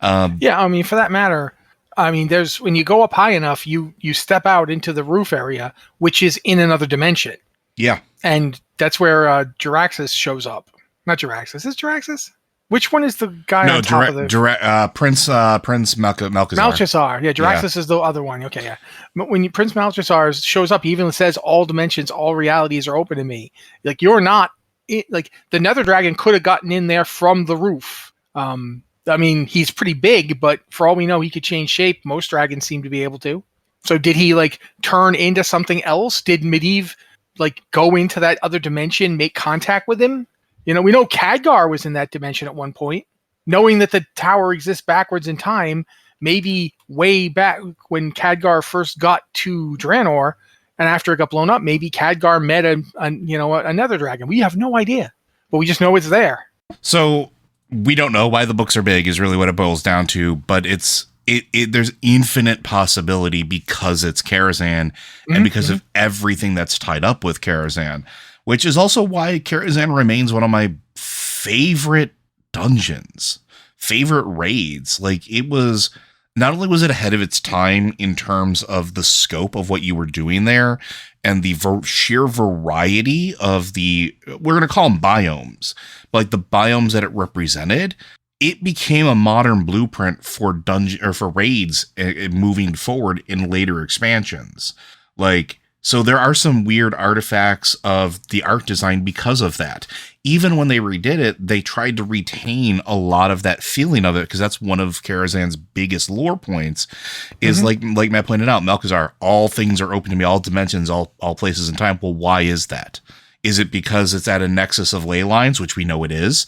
S2: Yeah, I mean, for that matter, I mean, when you go up high enough, you step out into the roof area, which is in another dimension.
S1: Yeah.
S2: And that's where Jaraxxus shows up. Not Jaraxxus. Is Jaraxxus? Which one is the guy on top of the...
S1: Prince Malchazar.
S2: Malchazar. Yeah, Jaraxxus is the other one. Okay, yeah. But when Prince Malchazar shows up, he even says, all dimensions, all realities are open to me. Like, you're not... like, the Nether Dragon could have gotten in there from the roof. I mean, he's pretty big, but for all we know, he could change shape. Most dragons seem to be able to. So did he, like, turn into something else? Did Medivh, like, go into that other dimension, make contact with him? You know, we know Khadgar was in that dimension at one point. Knowing that the tower exists backwards in time, maybe way back when Khadgar first got to Draenor, and after it got blown up, maybe Khadgar met another dragon. We have no idea, but we just know it's there.
S1: So we don't know why the books are big is really what it boils down to, but there's infinite possibility because it's Karazhan and because of everything that's tied up with Karazhan, which is also why Karazhan remains one of my favorite dungeons, favorite raids. Like, it was, not only was it ahead of its time in terms of the scope of what you were doing there and the sheer variety of we're going to call them biomes, but like the biomes that it represented, it became a modern blueprint for dungeon or for raids moving forward in later expansions. Like, So there are some weird artifacts of the art design because of that. Even when they redid it, they tried to retain a lot of that feeling of it, because that's one of Karazhan's biggest lore points is like Matt pointed out, Malchezaar, all things are open to me, all dimensions, all places in time. Well, why is that? Is it because it's at a nexus of ley lines, which we know it is?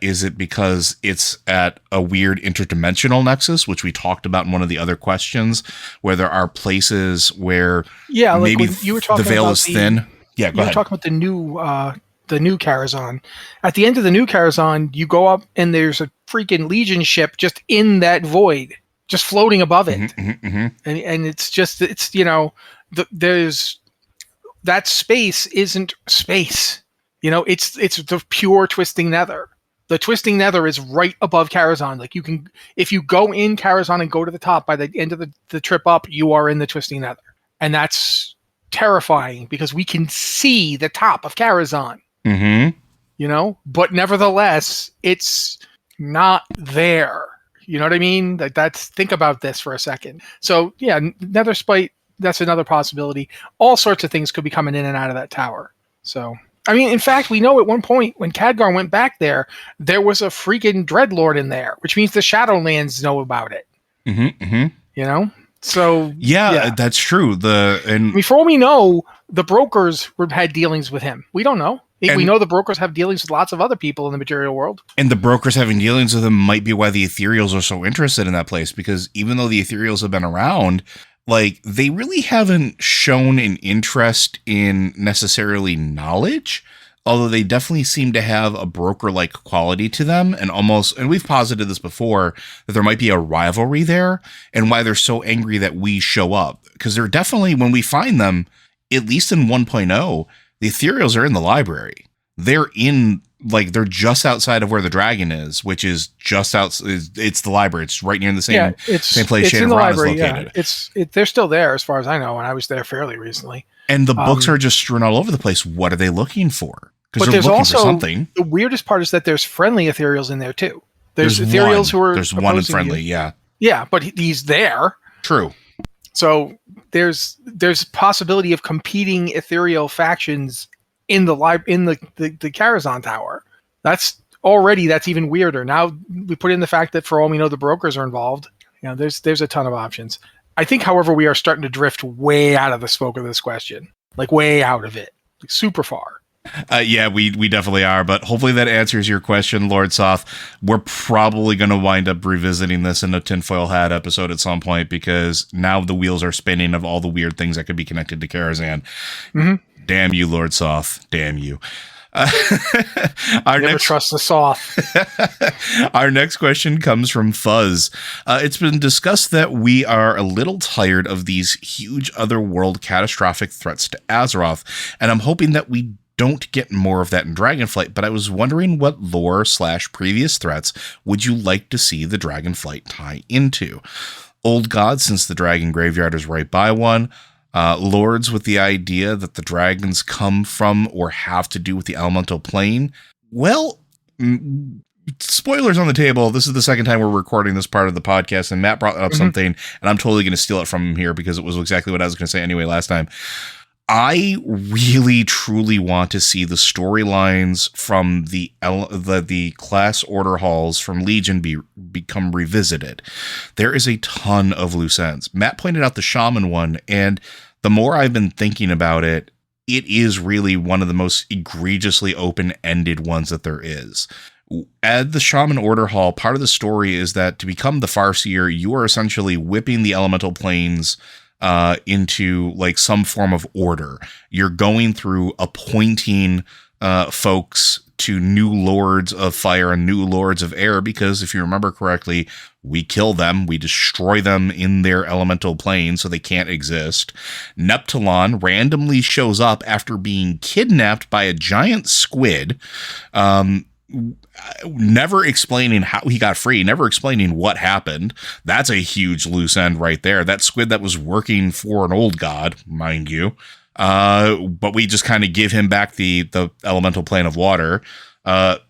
S1: Is it because it's at a weird interdimensional nexus, which we talked about in one of the other questions, where there are places where maybe
S2: you were talking
S1: the veil
S2: about
S1: is thin? Yeah, go ahead.
S2: You were talking about the new Karazhan. At the end of the new Karazhan, you go up and there's a freaking Legion ship just in that void, just floating above it, and it's there's that space isn't space. It's the pure twisting nether. The twisting nether is right above Karazhan. Like if you go in Karazhan and go to the top, by the end of the trip up, you are in the twisting nether. And that's terrifying because we can see the top of Karazhan. But nevertheless, it's not there. You know what I mean? Think about this for a second. So yeah, nether spite, that's another possibility. All sorts of things could be coming in and out of that tower. So I mean, in fact, we know at one point when Khadgar went back there was a freaking Dreadlord in there, which means the Shadowlands know about it. So
S1: yeah, that's true.
S2: For all we know, the brokers had dealings with him. We don't know. We know the brokers have dealings with lots of other people in the material world. And
S1: the brokers having dealings with him might be why the Ethereals are so interested in that place, because even though the Ethereals have been around, like, they really haven't shown an interest in necessarily knowledge, although they definitely seem to have a broker-like quality to them, and we've posited this before, that there might be a rivalry there, and why they're so angry that we show up. Because they're definitely, when we find them, at least in 1.0, the Ethereals are in the library. They're just outside of where the dragon is, which is just out. It's the library. It's right near the same place Shadowlands is located.
S2: Yeah. They're still there as far as I know, and I was there fairly recently.
S1: And the books are just strewn all over the place. What are they looking for?
S2: Because they're looking for something. The weirdest part is that there's friendly Ethereals in there too. There's Ethereals who are
S1: one friendly,
S2: yeah, but he's there.
S1: True.
S2: So there's possibility of competing ethereal factions in the Karazhan Tower. That's even weirder. Now we put in the fact that for all we know the brokers are involved. There's a ton of options. I think, however, we are starting to drift way out of the scope of this question, like way out of it, like super far.
S1: Yeah, we definitely are, but hopefully that answers your question, Lord Soth. We're probably going to wind up revisiting this in a tinfoil hat episode at some point, because now the wheels are spinning of all the weird things that could be connected to Karazhan. Damn you, Lord Soth. Damn you.
S2: Never trust the Soth.
S1: Our next question comes from Fuzz. It's been discussed that we are a little tired of these huge otherworld catastrophic threats to Azeroth, and I'm hoping that we don't get more of that in Dragonflight, but I was wondering what lore/previous threats would you like to see the Dragonflight tie into? Old gods, since the dragon graveyard is right by one. Lords with the idea that the dragons come from or have to do with the elemental plane. Well, spoilers on the table. This is the second time we're recording this part of the podcast, and Matt brought up something, and I'm totally going to steal it from him here because it was exactly what I was going to say anyway last time. I really, truly want to see the storylines from the class order halls from Legion become revisited. There is a ton of loose ends. Matt pointed out the shaman one, and the more I've been thinking about it, it is really one of the most egregiously open-ended ones that there is. At the shaman order hall, part of the story is that to become the Farseer, you are essentially whipping the elemental planes into like some form of order. You're going through appointing folks to new lords of fire and new lords of air, because if you remember correctly, we kill them, we destroy them in their elemental plane so they can't exist. Neptulon randomly shows up after being kidnapped by a giant squid, never explaining how he got free, never explaining what happened. That's a huge loose end right there. That squid that was working for an old god, mind you. But we just kind of give him back the elemental plane of water. I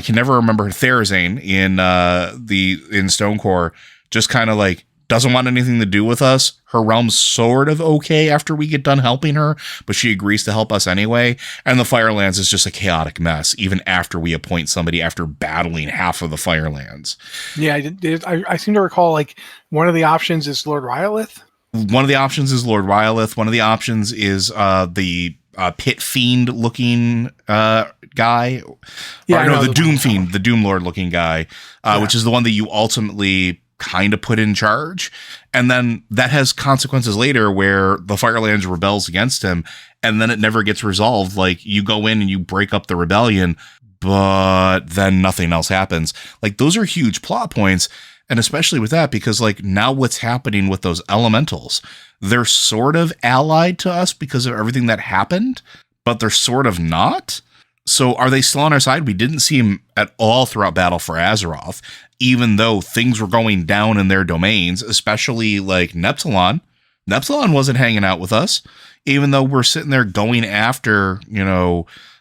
S1: can never remember Therazane in Stonecore just kind of like doesn't want anything to do with us. Her realm's sort of okay after we get done helping her, but she agrees to help us anyway. And the Firelands is just a chaotic mess, even after we appoint somebody after battling half of the Firelands.
S2: Yeah, I seem to recall like one of the options is Lord Rylith.
S1: One of the options is Lord Rylith. One of the options is the pit fiend looking guy.
S2: Yeah,
S1: no, the Doom Fiend, the Doom Lord looking guy, which is the one that you ultimately kind of put in charge. And then that has consequences later where the Firelands rebels against him, and then it never gets resolved. Like, you go in and you break up the rebellion, but then nothing else happens. Like, those are huge plot points. And especially with that, because like now what's happening with those elementals, they're sort of allied to us because of everything that happened, but they're sort of not. So are they still on our side? We didn't see them at all throughout Battle for Azeroth, even though things were going down in their domains, especially like Neptulon. Neptulon wasn't hanging out with us, even though we're sitting there going after,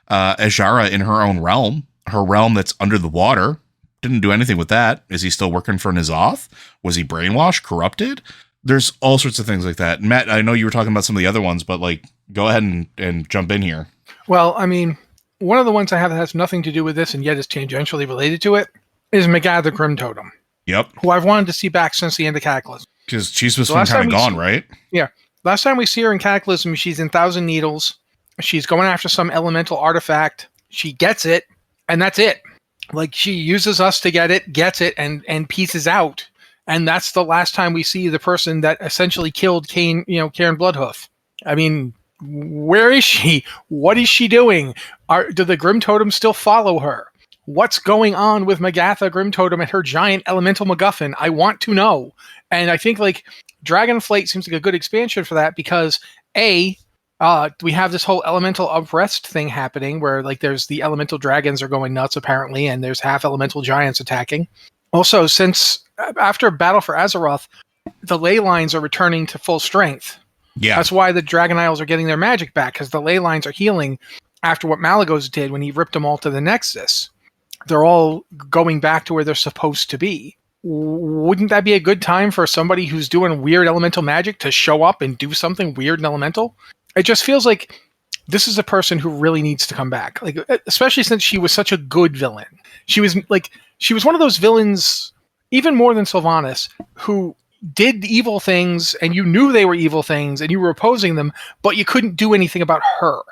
S1: Azshara in her own realm, her realm that's under the water. Didn't do anything with that. Is he still working for N'Zoth? Was he brainwashed, corrupted? There's all sorts of things like that. Matt, I know you were talking about some of the other ones, but like, go ahead and jump in here.
S2: Well, I mean, one of the ones I have that has nothing to do with this and yet is tangentially related to it is Magatha Grim Totem.
S1: Yep.
S2: Who I've wanted to see back since the end of Cataclysm.
S1: Because she's supposed to be kind of gone, right?
S2: Yeah. Last time we see her in Cataclysm, she's in Thousand Needles. She's going after some elemental artifact. She gets it, and that's it. Like, she uses us to get it, gets it, and pieces out. And that's the last time we see the person that essentially killed Karen Bloodhoof. I mean, where is she? What is she doing? Do the Grim Totems still follow her? What's going on with Magatha Grim Totem and her giant elemental MacGuffin? I want to know. And I think like Dragonflight seems like a good expansion for that because we have this whole elemental unrest thing happening where like there's the elemental dragons are going nuts apparently, and there's half elemental giants attacking. Also, since after Battle for Azeroth, the ley lines are returning to full strength.
S1: Yeah,
S2: that's why the Dragon Isles are getting their magic back, because the ley lines are healing after what Malagos did when he ripped them all to the Nexus. They're all going back to where they're supposed to be. Wouldn't that be a good time for somebody who's doing weird elemental magic to show up and do something weird and elemental? It just feels like this is a person who really needs to come back. Like, especially since she was such a good villain. She was one of those villains, even more than Sylvanas, who did evil things and you knew they were evil things and you were opposing them, but you couldn't do anything about her.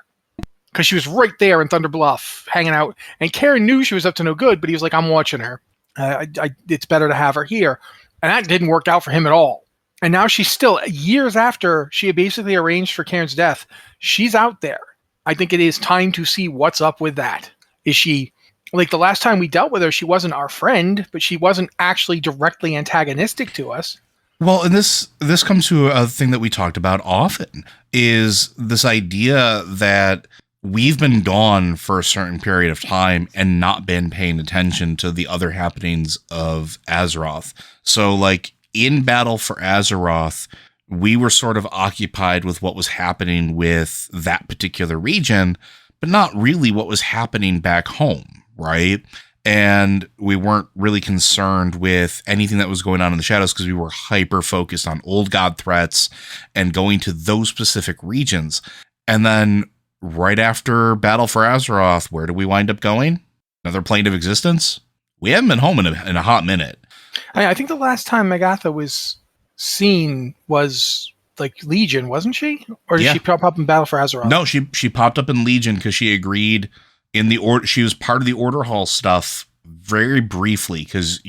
S2: Because she was right there in Thunder Bluff, hanging out. And Karen knew she was up to no good, but he was like, I'm watching her. It's better to have her here. And that didn't work out for him at all. And now she's still, years after she had basically arranged for Karen's death, she's out there. I think it is time to see what's up with that. Is she, like the last time we dealt with her, she wasn't our friend, but she wasn't actually directly antagonistic to us.
S1: Well, and this comes to a thing that we talked about often, is this idea that we've been gone for a certain period of time and not been paying attention to the other happenings of Azeroth. So like in Battle for Azeroth, we were sort of occupied with what was happening with that particular region, but not really what was happening back home, right? And we weren't really concerned with anything that was going on in the shadows because we were hyper focused on old god threats and going to those specific regions. And then right after Battle for Azeroth, where do we wind up going? Another plane of existence? We haven't been home in a hot minute.
S2: I think the last time Magatha was seen was like Legion, wasn't she? Or did she pop up in Battle for Azeroth?
S1: No, she popped up in Legion because she agreed in the order. She was part of the Order Hall stuff very briefly because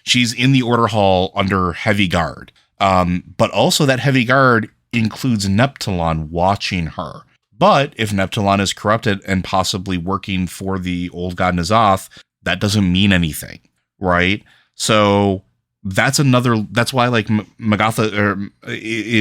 S1: she's in the Order Hall under Heavy Guard. But also that Heavy Guard includes Neptulon watching her. But if Neptulon is corrupted and possibly working for the old god N'Zoth, that doesn't mean anything, right? So that's why like Magatha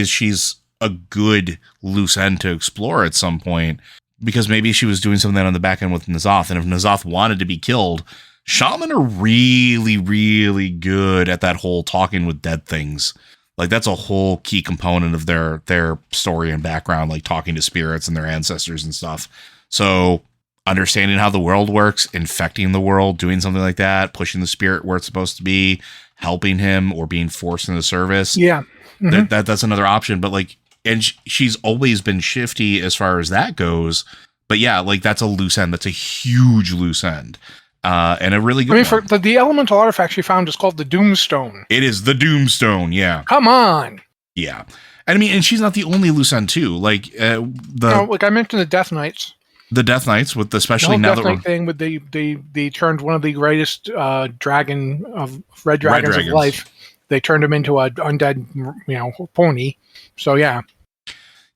S1: she's a good loose end to explore at some point, because maybe she was doing something on the back end with N'Zoth. And if N'Zoth wanted to be killed, Shaman are really, really good at that whole talking with dead things. Like that's a whole key component of their story and background, like talking to spirits and their ancestors and stuff. So understanding how the world works, infecting the world, doing something like that, pushing the spirit where it's supposed to be, helping him, or being forced into service.
S2: Yeah. Mm-hmm.
S1: That's another option. But like, and she's always been shifty as far as that goes. But yeah, like that's a loose end. That's a huge loose end. And a really good
S2: one. For the elemental artifact she found is called the Doomstone.
S1: It is the Doomstone, yeah.
S2: Come on.
S1: Yeah. And I mean, and she's not the only loose end too. Like
S2: like I mentioned the Death Knights.
S1: The Death Knights, with especially now
S2: Death Knight thing with they turned one of the greatest red dragons of life. They turned him into a undead, pony. So yeah.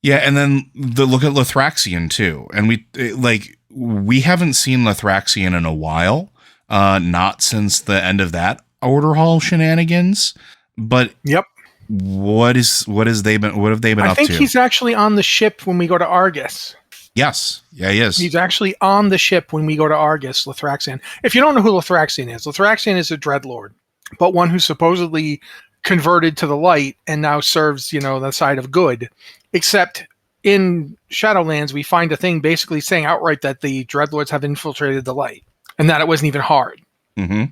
S1: Yeah, and then look at Lithraxian too, and we haven't seen Lithraxian in a while, not since the end of that Order Hall shenanigans. But
S2: yep,
S1: what have they been up to?
S2: I think he's actually on the ship when we go to Argus.
S1: Yes, yeah, he is.
S2: He's actually on the ship when we go to Argus, Lithraxian. If you don't know who Lithraxian is a Dreadlord, but one who's supposedly converted to the light and now serves, the side of good. Except in Shadowlands, we find a thing basically saying outright that the Dreadlords have infiltrated the light and that it wasn't even hard.
S1: Mm-hmm.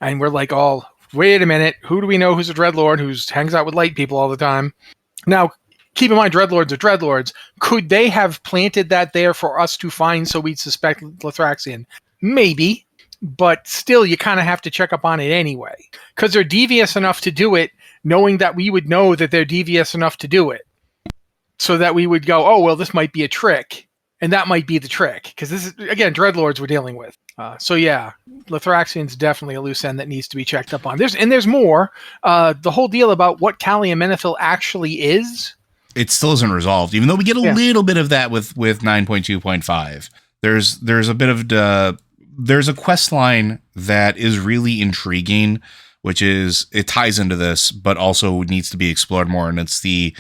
S2: And we're like, wait a minute. Who do we know who's a Dreadlord who hangs out with light people all the time? Now, keep in mind, Dreadlords are Dreadlords. Could they have planted that there for us to find so we'd suspect Lithraxian? Maybe. But still, you kind of have to check up on it anyway. Because they're devious enough to do it, knowing that we would know that they're devious enough to do it. So that we would go, oh, well, this might be a trick. And that might be the trick. Because this is, again, Dreadlords we're dealing with. So yeah, Lithraxian's definitely a loose end that needs to be checked up on. There's more. The whole deal about what Kali and Menethil actually is.
S1: It still isn't resolved, even though we get a little bit of that with 9.2.5. There's a bit of there's a quest line that is really intriguing, which is it ties into this, but also needs to be explored more, and it's the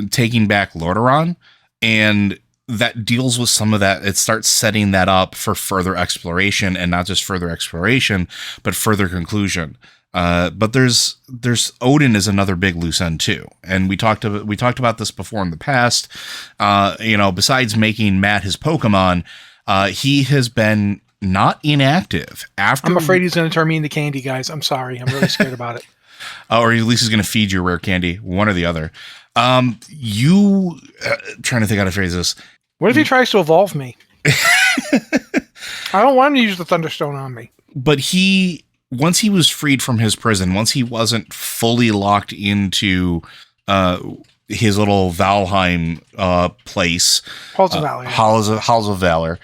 S1: taking back Lordaeron, and that deals with some of that. It starts setting that up for further exploration, and not just further exploration, but further conclusion. But there's Odin is another big loose end too, and we talked about this before in the past. Besides making Matt his Pokemon, he has been not inactive.
S2: I'm afraid he's going to turn me into candy, guys. I'm sorry. I'm really scared about it.
S1: Or at least he's going to feed you rare candy, one or the other. Trying to think how to phrase this.
S2: What if he tries to evolve me? I don't want him to use the Thunderstone on me.
S1: But once he was freed from his prison, once he wasn't fully locked into his little Valheim place,
S2: Halls of Valor,
S1: Halls of Valor,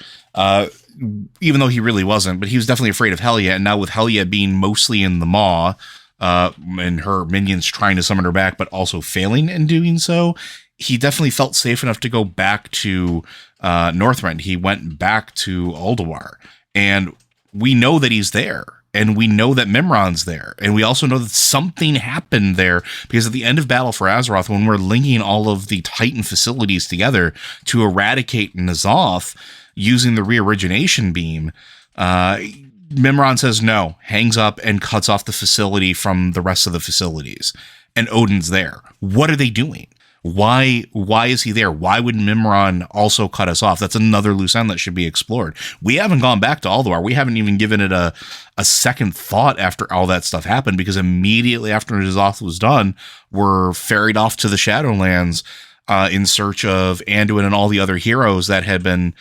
S1: even though he really wasn't, but he was definitely afraid of Helya, and now with Helya being mostly in the maw, and her minions trying to summon her back, but also failing in doing so, he definitely felt safe enough to go back to Northrend. He went back to Ulduar, and we know that he's there. And we know that Mimron's there. And we also know that something happened there, because at the end of Battle for Azeroth, when we're linking all of the Titan facilities together to eradicate N'Zoth using the reorigination beam, Mimron says no, hangs up and cuts off the facility from the rest of the facilities. And Odin's there. What are they doing? Why is he there? Why would Mimron also cut us off? That's another loose end that should be explored. We haven't gone back to Ulduar. We haven't even given it a second thought after all that stuff happened, because immediately after N'Zoth was done, we're ferried off to the Shadowlands in search of Anduin and all the other heroes that had been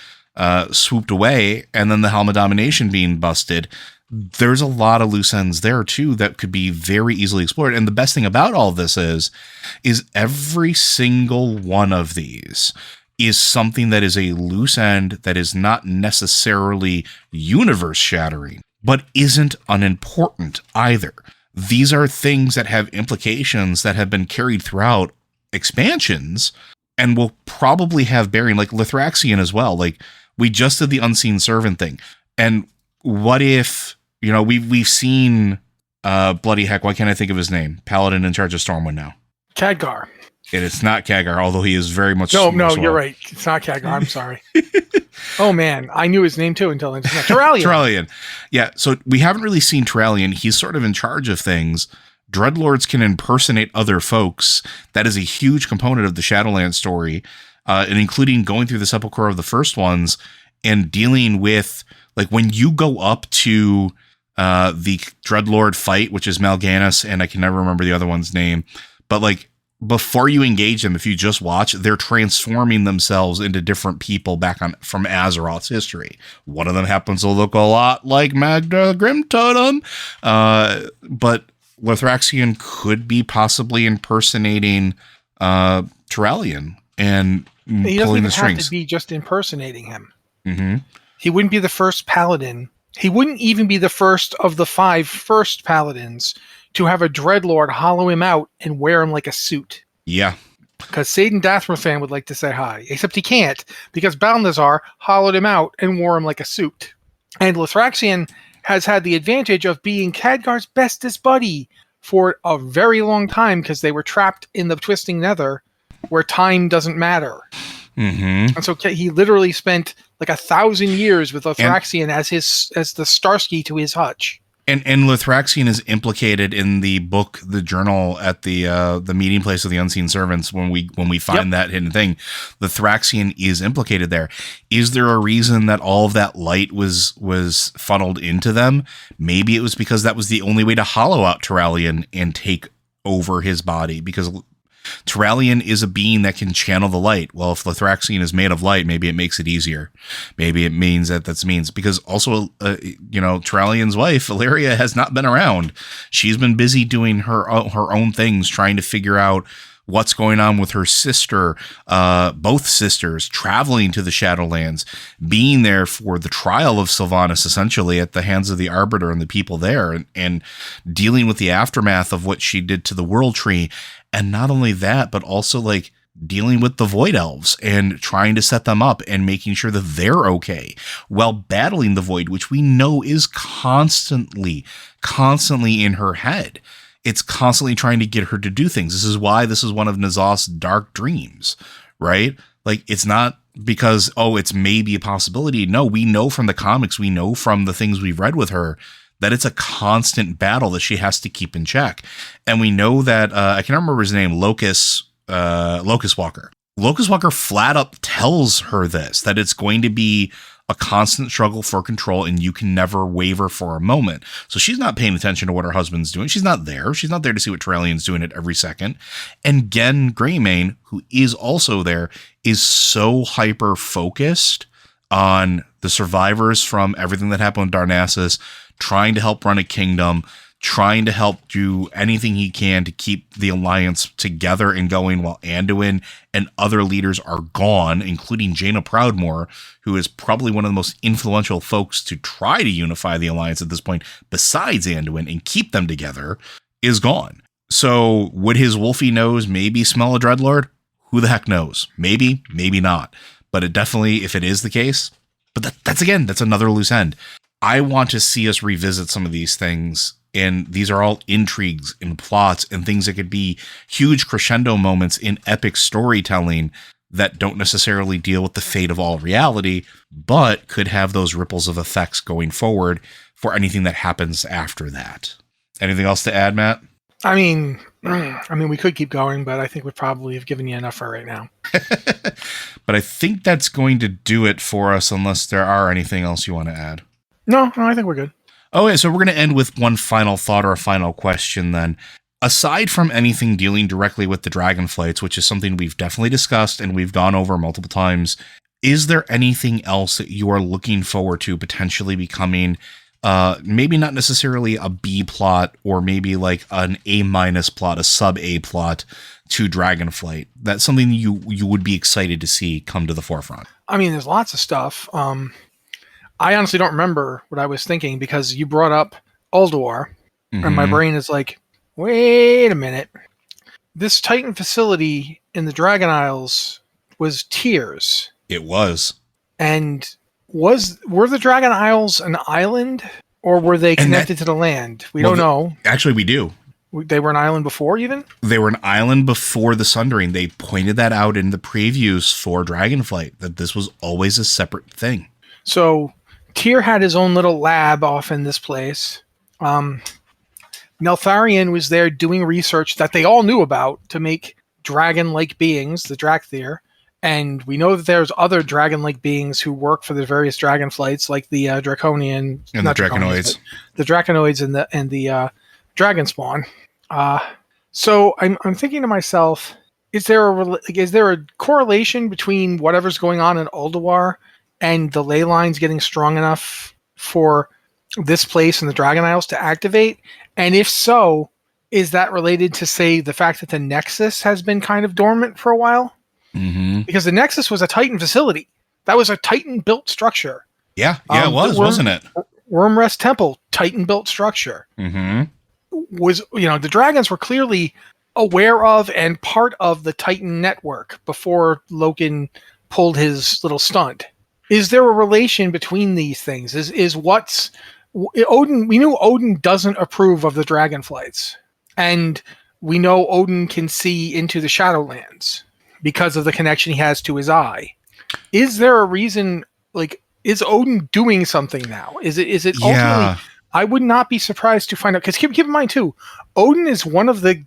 S1: swooped away, and then the Helm of Domination being busted. There's a lot of loose ends there too that could be very easily explored. And the best thing about all this is every single one of these is something that is a loose end that is not necessarily universe shattering, but isn't unimportant either. These are things that have implications that have been carried throughout expansions and will probably have bearing, like Lithraxian as well. Like, we just did the Unseen Servant thing. And what if, we've seen, bloody heck, why can't I think of his name? Paladin in charge of Stormwind now.
S2: Khadgar.
S1: And it's not Khadgar, although he is very much.
S2: No, you're right. It's not Khadgar. I'm sorry. Oh man, I knew his name too until I just Turalyon.
S1: Turalyon. Yeah, so we haven't really seen Turalyon. He's sort of in charge of things. Dreadlords can impersonate other folks. That is a huge component of the Shadowlands story, and including going through the Sepulchre of the First Ones and dealing with, like, when you go up to the Dreadlord fight, which is Mal'Ganis, and I can never remember the other one's name, but like before you engage them, if you just watch, they're transforming themselves into different people back on from Azeroth's history. One of them happens to look a lot like Magda Grimtotem, but Lithraxian could be possibly impersonating Turalyon and
S2: He doesn't
S1: pulling
S2: even
S1: the
S2: have
S1: strings.
S2: to be just impersonating him.
S1: Mm-hmm.
S2: He wouldn't be the first paladin. He wouldn't even be the first of the 5 first paladins to have a Dreadlord hollow him out and wear him like a suit.
S1: Yeah.
S2: Because Satan Dathmerfan would like to say hi, except he can't, because Balnazar hollowed him out and wore him like a suit. And Lithraxian has had the advantage of being Khadgar's bestest buddy for a very long time, because they were trapped in the Twisting Nether, where time doesn't matter.
S1: Mm-hmm.
S2: And so he literally spent like 1,000 years with Lithraxian as the Starsky to his Hutch.
S1: And Lithraxian is implicated in the book, the journal at the meeting place of the Unseen Servants. When we find that hidden thing, Lithraxian is implicated there. Is there a reason that all of that light was funneled into them? Maybe it was because that was the only way to hollow out Turalyon and take over his body, because Turalyon is a being that can channel the light. Well, if Lithraxian is made of light, maybe it makes it easier. Maybe it means that's means, because also, Turalyon's wife, Illyria, has not been around. She's been busy doing her own things, trying to figure out what's going on with her sister, both sisters, traveling to the Shadowlands, being there for the trial of Sylvanas, essentially at the hands of the Arbiter and the people there, and dealing with the aftermath of what she did to the World Tree. And not only that, but also like dealing with the Void Elves and trying to set them up and making sure that they're okay while battling the Void, which we know is constantly in her head. It's constantly trying to get her to do things. This is why this is one of N'Zoth's dark dreams, right? Like, it's not because, it's maybe a possibility. No, we know from the comics, we know from the things we've read with her, that it's a constant battle that she has to keep in check. And we know that, I can't remember his name, Locust Walker. Locust Walker flat up tells her this, that it's going to be a constant struggle for control and you can never waver for a moment. So she's not paying attention to what her husband's doing. She's not there. She's not there to see what Turalyon's doing at every second. And Gen Greymane, who is also there, is so hyper focused on the survivors from everything that happened with Darnassus, trying to help run a kingdom, trying to help do anything he can to keep the alliance together and going while Anduin and other leaders are gone, including Jaina Proudmoore, who is probably one of the most influential folks to try to unify the alliance at this point, besides Anduin, and keep them together, is gone. So would his wolfy nose maybe smell a Dreadlord? Who the heck knows? Maybe, maybe not. But it definitely, if it is the case, but that's another loose end. I want to see us revisit some of these things, and these are all intrigues and plots and things that could be huge crescendo moments in epic storytelling that don't necessarily deal with the fate of all reality, but could have those ripples of effects going forward for anything that happens after that. Anything else to add, Matt?
S2: I mean, we could keep going, but I think we probably have given you enough for right now.
S1: But I think that's going to do it for us, unless there are anything else you want to add.
S2: No, I think we're good.
S1: Okay, so we're going to end with one final thought or a final question then. Aside from anything dealing directly with the Dragonflights, which is something we've definitely discussed and we've gone over multiple times, is there anything else that you are looking forward to potentially becoming, maybe not necessarily a B plot, or maybe like an A- plot, a sub-A plot to Dragonflight? That's something you would be excited to see come to the forefront.
S2: I mean, there's lots of stuff. I honestly don't remember what I was thinking, because you brought up Ulduar, and my brain is like, wait a minute. This Titan facility in the Dragon Isles was Tears.
S1: It was.
S2: And were the Dragon Isles an island, or were they connected to the land? We don't know.
S1: Actually, we do.
S2: They were an island before, even?
S1: They were an island before the Sundering. They pointed that out in the previews for Dragonflight, that this was always a separate thing.
S2: So Tyr had his own little lab off in this place. Neltharion was there doing research that they all knew about to make dragon-like beings, the Drakthir, And we know that there's other dragon-like beings who work for the various Dragonflights, like the Draconian
S1: And the Draconoids.
S2: The Draconoids and the Dragon Spawn. So I'm thinking to myself, is there a correlation between whatever's going on in Ulduar and the ley lines getting strong enough for this place and the Dragon Isles to activate? And if so, is that related to, say, the fact that the Nexus has been kind of dormant for a while?
S1: Mm-hmm.
S2: Because the Nexus was a Titan facility. That was a Titan-built structure.
S1: Yeah, it was, wasn't it?
S2: Wormrest Temple, Titan-built structure.
S1: Mm-hmm.
S2: The dragons were clearly aware of and part of the Titan network before Loken pulled his little stunt. Is there a relation between these things? Is what's Odin? We knew Odin doesn't approve of the Dragonflights, and we know Odin can see into the Shadowlands because of the connection he has to his eye. Is there a reason? Like, is Odin doing something now? Is it ultimately?
S1: Yeah.
S2: I would not be surprised to find out, because keep in mind too, Odin is one of the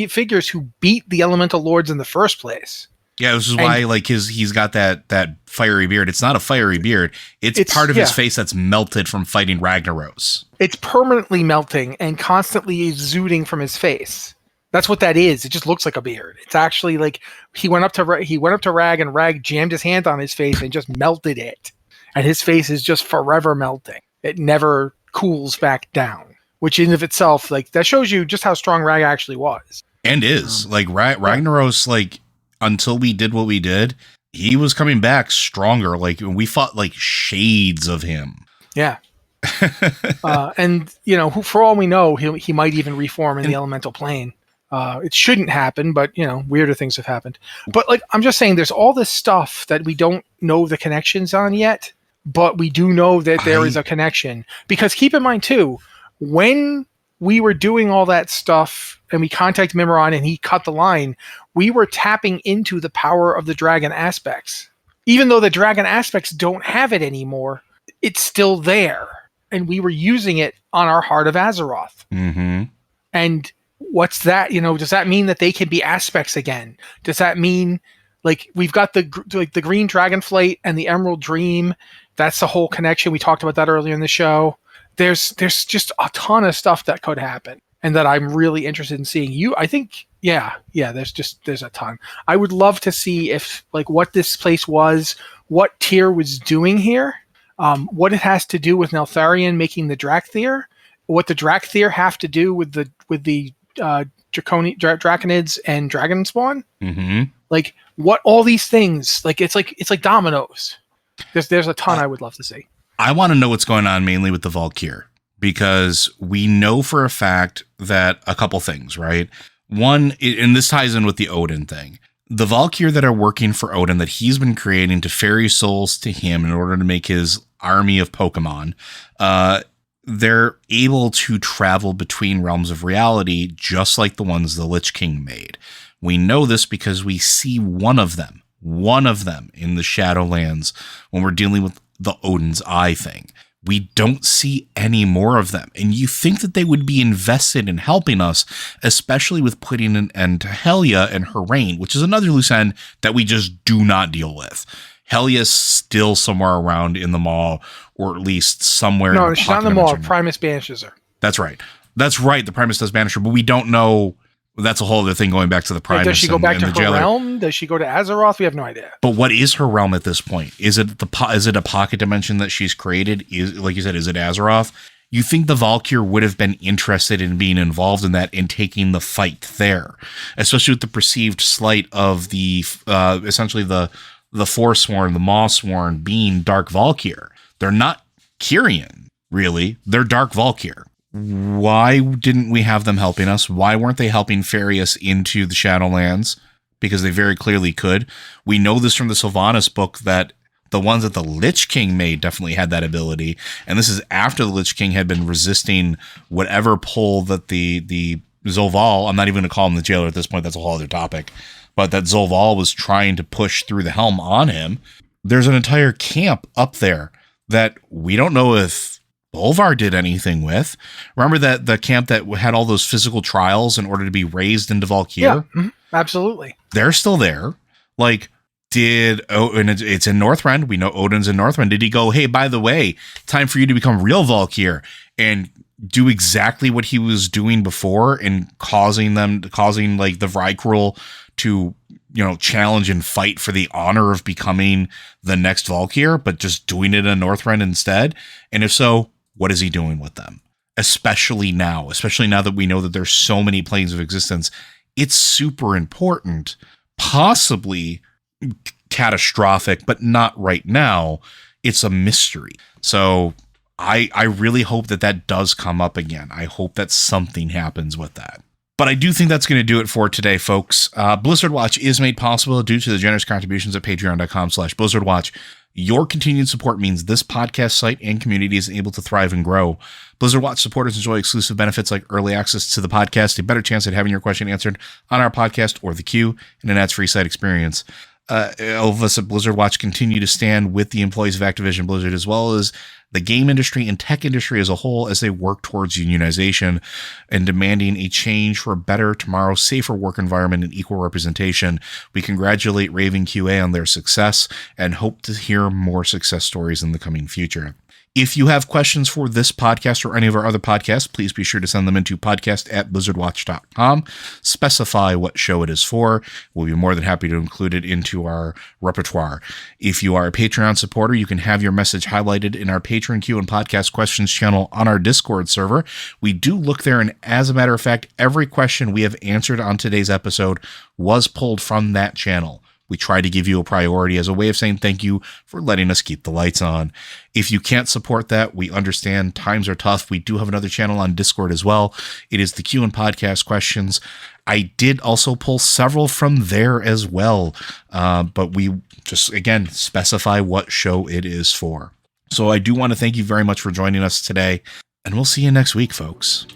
S2: figures who beat the Elemental Lords in the first place.
S1: Yeah, this is why he's got that fiery beard. It's not a fiery beard. It's part of his face that's melted from fighting Ragnaros. It's
S2: permanently melting and constantly exuding from his face. That's what that is. It just looks like a beard. It's actually like he went up to Rag, and Rag jammed his hand on his face and just melted it. And his face is just forever melting. It never cools back down, which in of itself, like, that shows you just how strong Rag actually was.
S1: And is. Ragnaros, until we did what we did, he was coming back stronger. Like, we fought like shades of him.
S2: Yeah. And for all we know, he might even reform in the elemental plane. It shouldn't happen, but weirder things have happened. But I'm just saying, there's all this stuff that we don't know the connections on yet, but we do know that there is a connection. Because keep in mind too, when we were doing all that stuff and we contacted Mimiron and he cut the line, we were tapping into the power of the dragon aspects. Even though the dragon aspects don't have it anymore, it's still there. And we were using it on our Heart of Azeroth.
S1: Mm-hmm.
S2: And what's that? Does that mean that they can be aspects again? Does that mean, we've got the green Dragonflight and the Emerald Dream? That's the whole connection. We talked about that earlier in the show. There's just a ton of stuff that could happen, and that I'm really interested in seeing. I think, there's a ton. I would love to see if, what this place was, what Tyr was doing here, what it has to do with Neltharion making the Drakthir, what the Drakthir have to do with the Draconids and Dragon Spawn.
S1: Mm-hmm.
S2: What all these things, it's like dominoes. There's a ton I would love to see.
S1: I want to know what's going on mainly with the Valkyr, because we know for a fact that a couple things, right? One, and this ties in with the Odin thing. The Valkyr that are working for Odin that he's been creating to ferry souls to him in order to make his army of Pokemon, they're able to travel between realms of reality just like the ones the Lich King made. We know this because we see one of them in the Shadowlands when we're dealing with the Odin's Eye thing. We don't see any more of them. And you think that they would be invested in helping us, especially with putting an end to Helia and her reign, which is another loose end that we just do not deal with. Helia's still somewhere around in the mall, or at least somewhere.
S2: No, she's not in the mall. Primus banishes her.
S1: That's right. The Primus does banish her, but we don't know. That's a whole other thing going back to the Primus.
S2: Does she go back to her realm? Does she go to Azeroth? We have no idea.
S1: But what is her realm at this point? Is it a pocket dimension that she's created? Like you said, is it Azeroth? You think the Valkyr would have been interested in being involved in that and taking the fight there, especially with the perceived slight of the essentially the Forsworn, the Mawsworn being Dark Valkyr. They're not Kyrian, really. They're Dark Valkyr. Why didn't we have them helping us? Why weren't they helping ferry us into the Shadowlands? Because they very clearly could. We know this from the Sylvanas book that the ones that the Lich King made definitely had that ability. And this is after the Lich King had been resisting whatever pull that the Zolval, I'm not even going to call him the jailer at this point, that's a whole other topic, but that Zolval was trying to push through the helm on him. There's an entire camp up there that we don't know if Bolvar did anything with. Remember that the camp that had all those physical trials in order to be raised into Valkyr?
S2: Yeah, absolutely.
S1: They're still there. And it's in Northrend. We know Odin's in Northrend. Did he go, hey, by the way, time for you to become real Valkyr and do exactly what he was doing before and causing like the Vrykrull to, challenge and fight for the honor of becoming the next Valkyr, but just doing it in Northrend instead? And if so, what is he doing with them? Especially now that we know that there's so many planes of existence, it's super important, possibly catastrophic, but not right now. It's a mystery. So I really hope that does come up again. I hope that something happens with that. But I do think that's going to do it for today, folks. Blizzard Watch is made possible due to the generous contributions at patreon.com/BlizzardWatch. Your continued support means this podcast site and community is able to thrive and grow. Blizzard Watch supporters enjoy exclusive benefits like early access to the podcast, a better chance at having your question answered on our podcast or the queue, and an ads-free site experience. All of us at Blizzard Watch continue to stand with the employees of Activision Blizzard, as well as the game industry and tech industry as a whole, as they work towards unionization and demanding a change for a better tomorrow, safer work environment and equal representation. We congratulate Raven QA on their success and hope to hear more success stories in the coming future. If you have questions for this podcast or any of our other podcasts, please be sure to send them into podcast@blizzardwatch.com. Specify what show it is for. We'll be more than happy to include it into our repertoire. If you are a Patreon supporter, you can have your message highlighted in our Patreon Q and podcast questions channel on our Discord server. We do look there, and as a matter of fact, every question we have answered on today's episode was pulled from that channel. We try to give you a priority as a way of saying thank you for letting us keep the lights on. If you can't support that, we understand times are tough. We do have another channel on Discord as well. It is the Q and Podcast Questions. I did also pull several from there as well, but we just, again, specify what show it is for. So I do want to thank you very much for joining us today, and we'll see you next week, folks.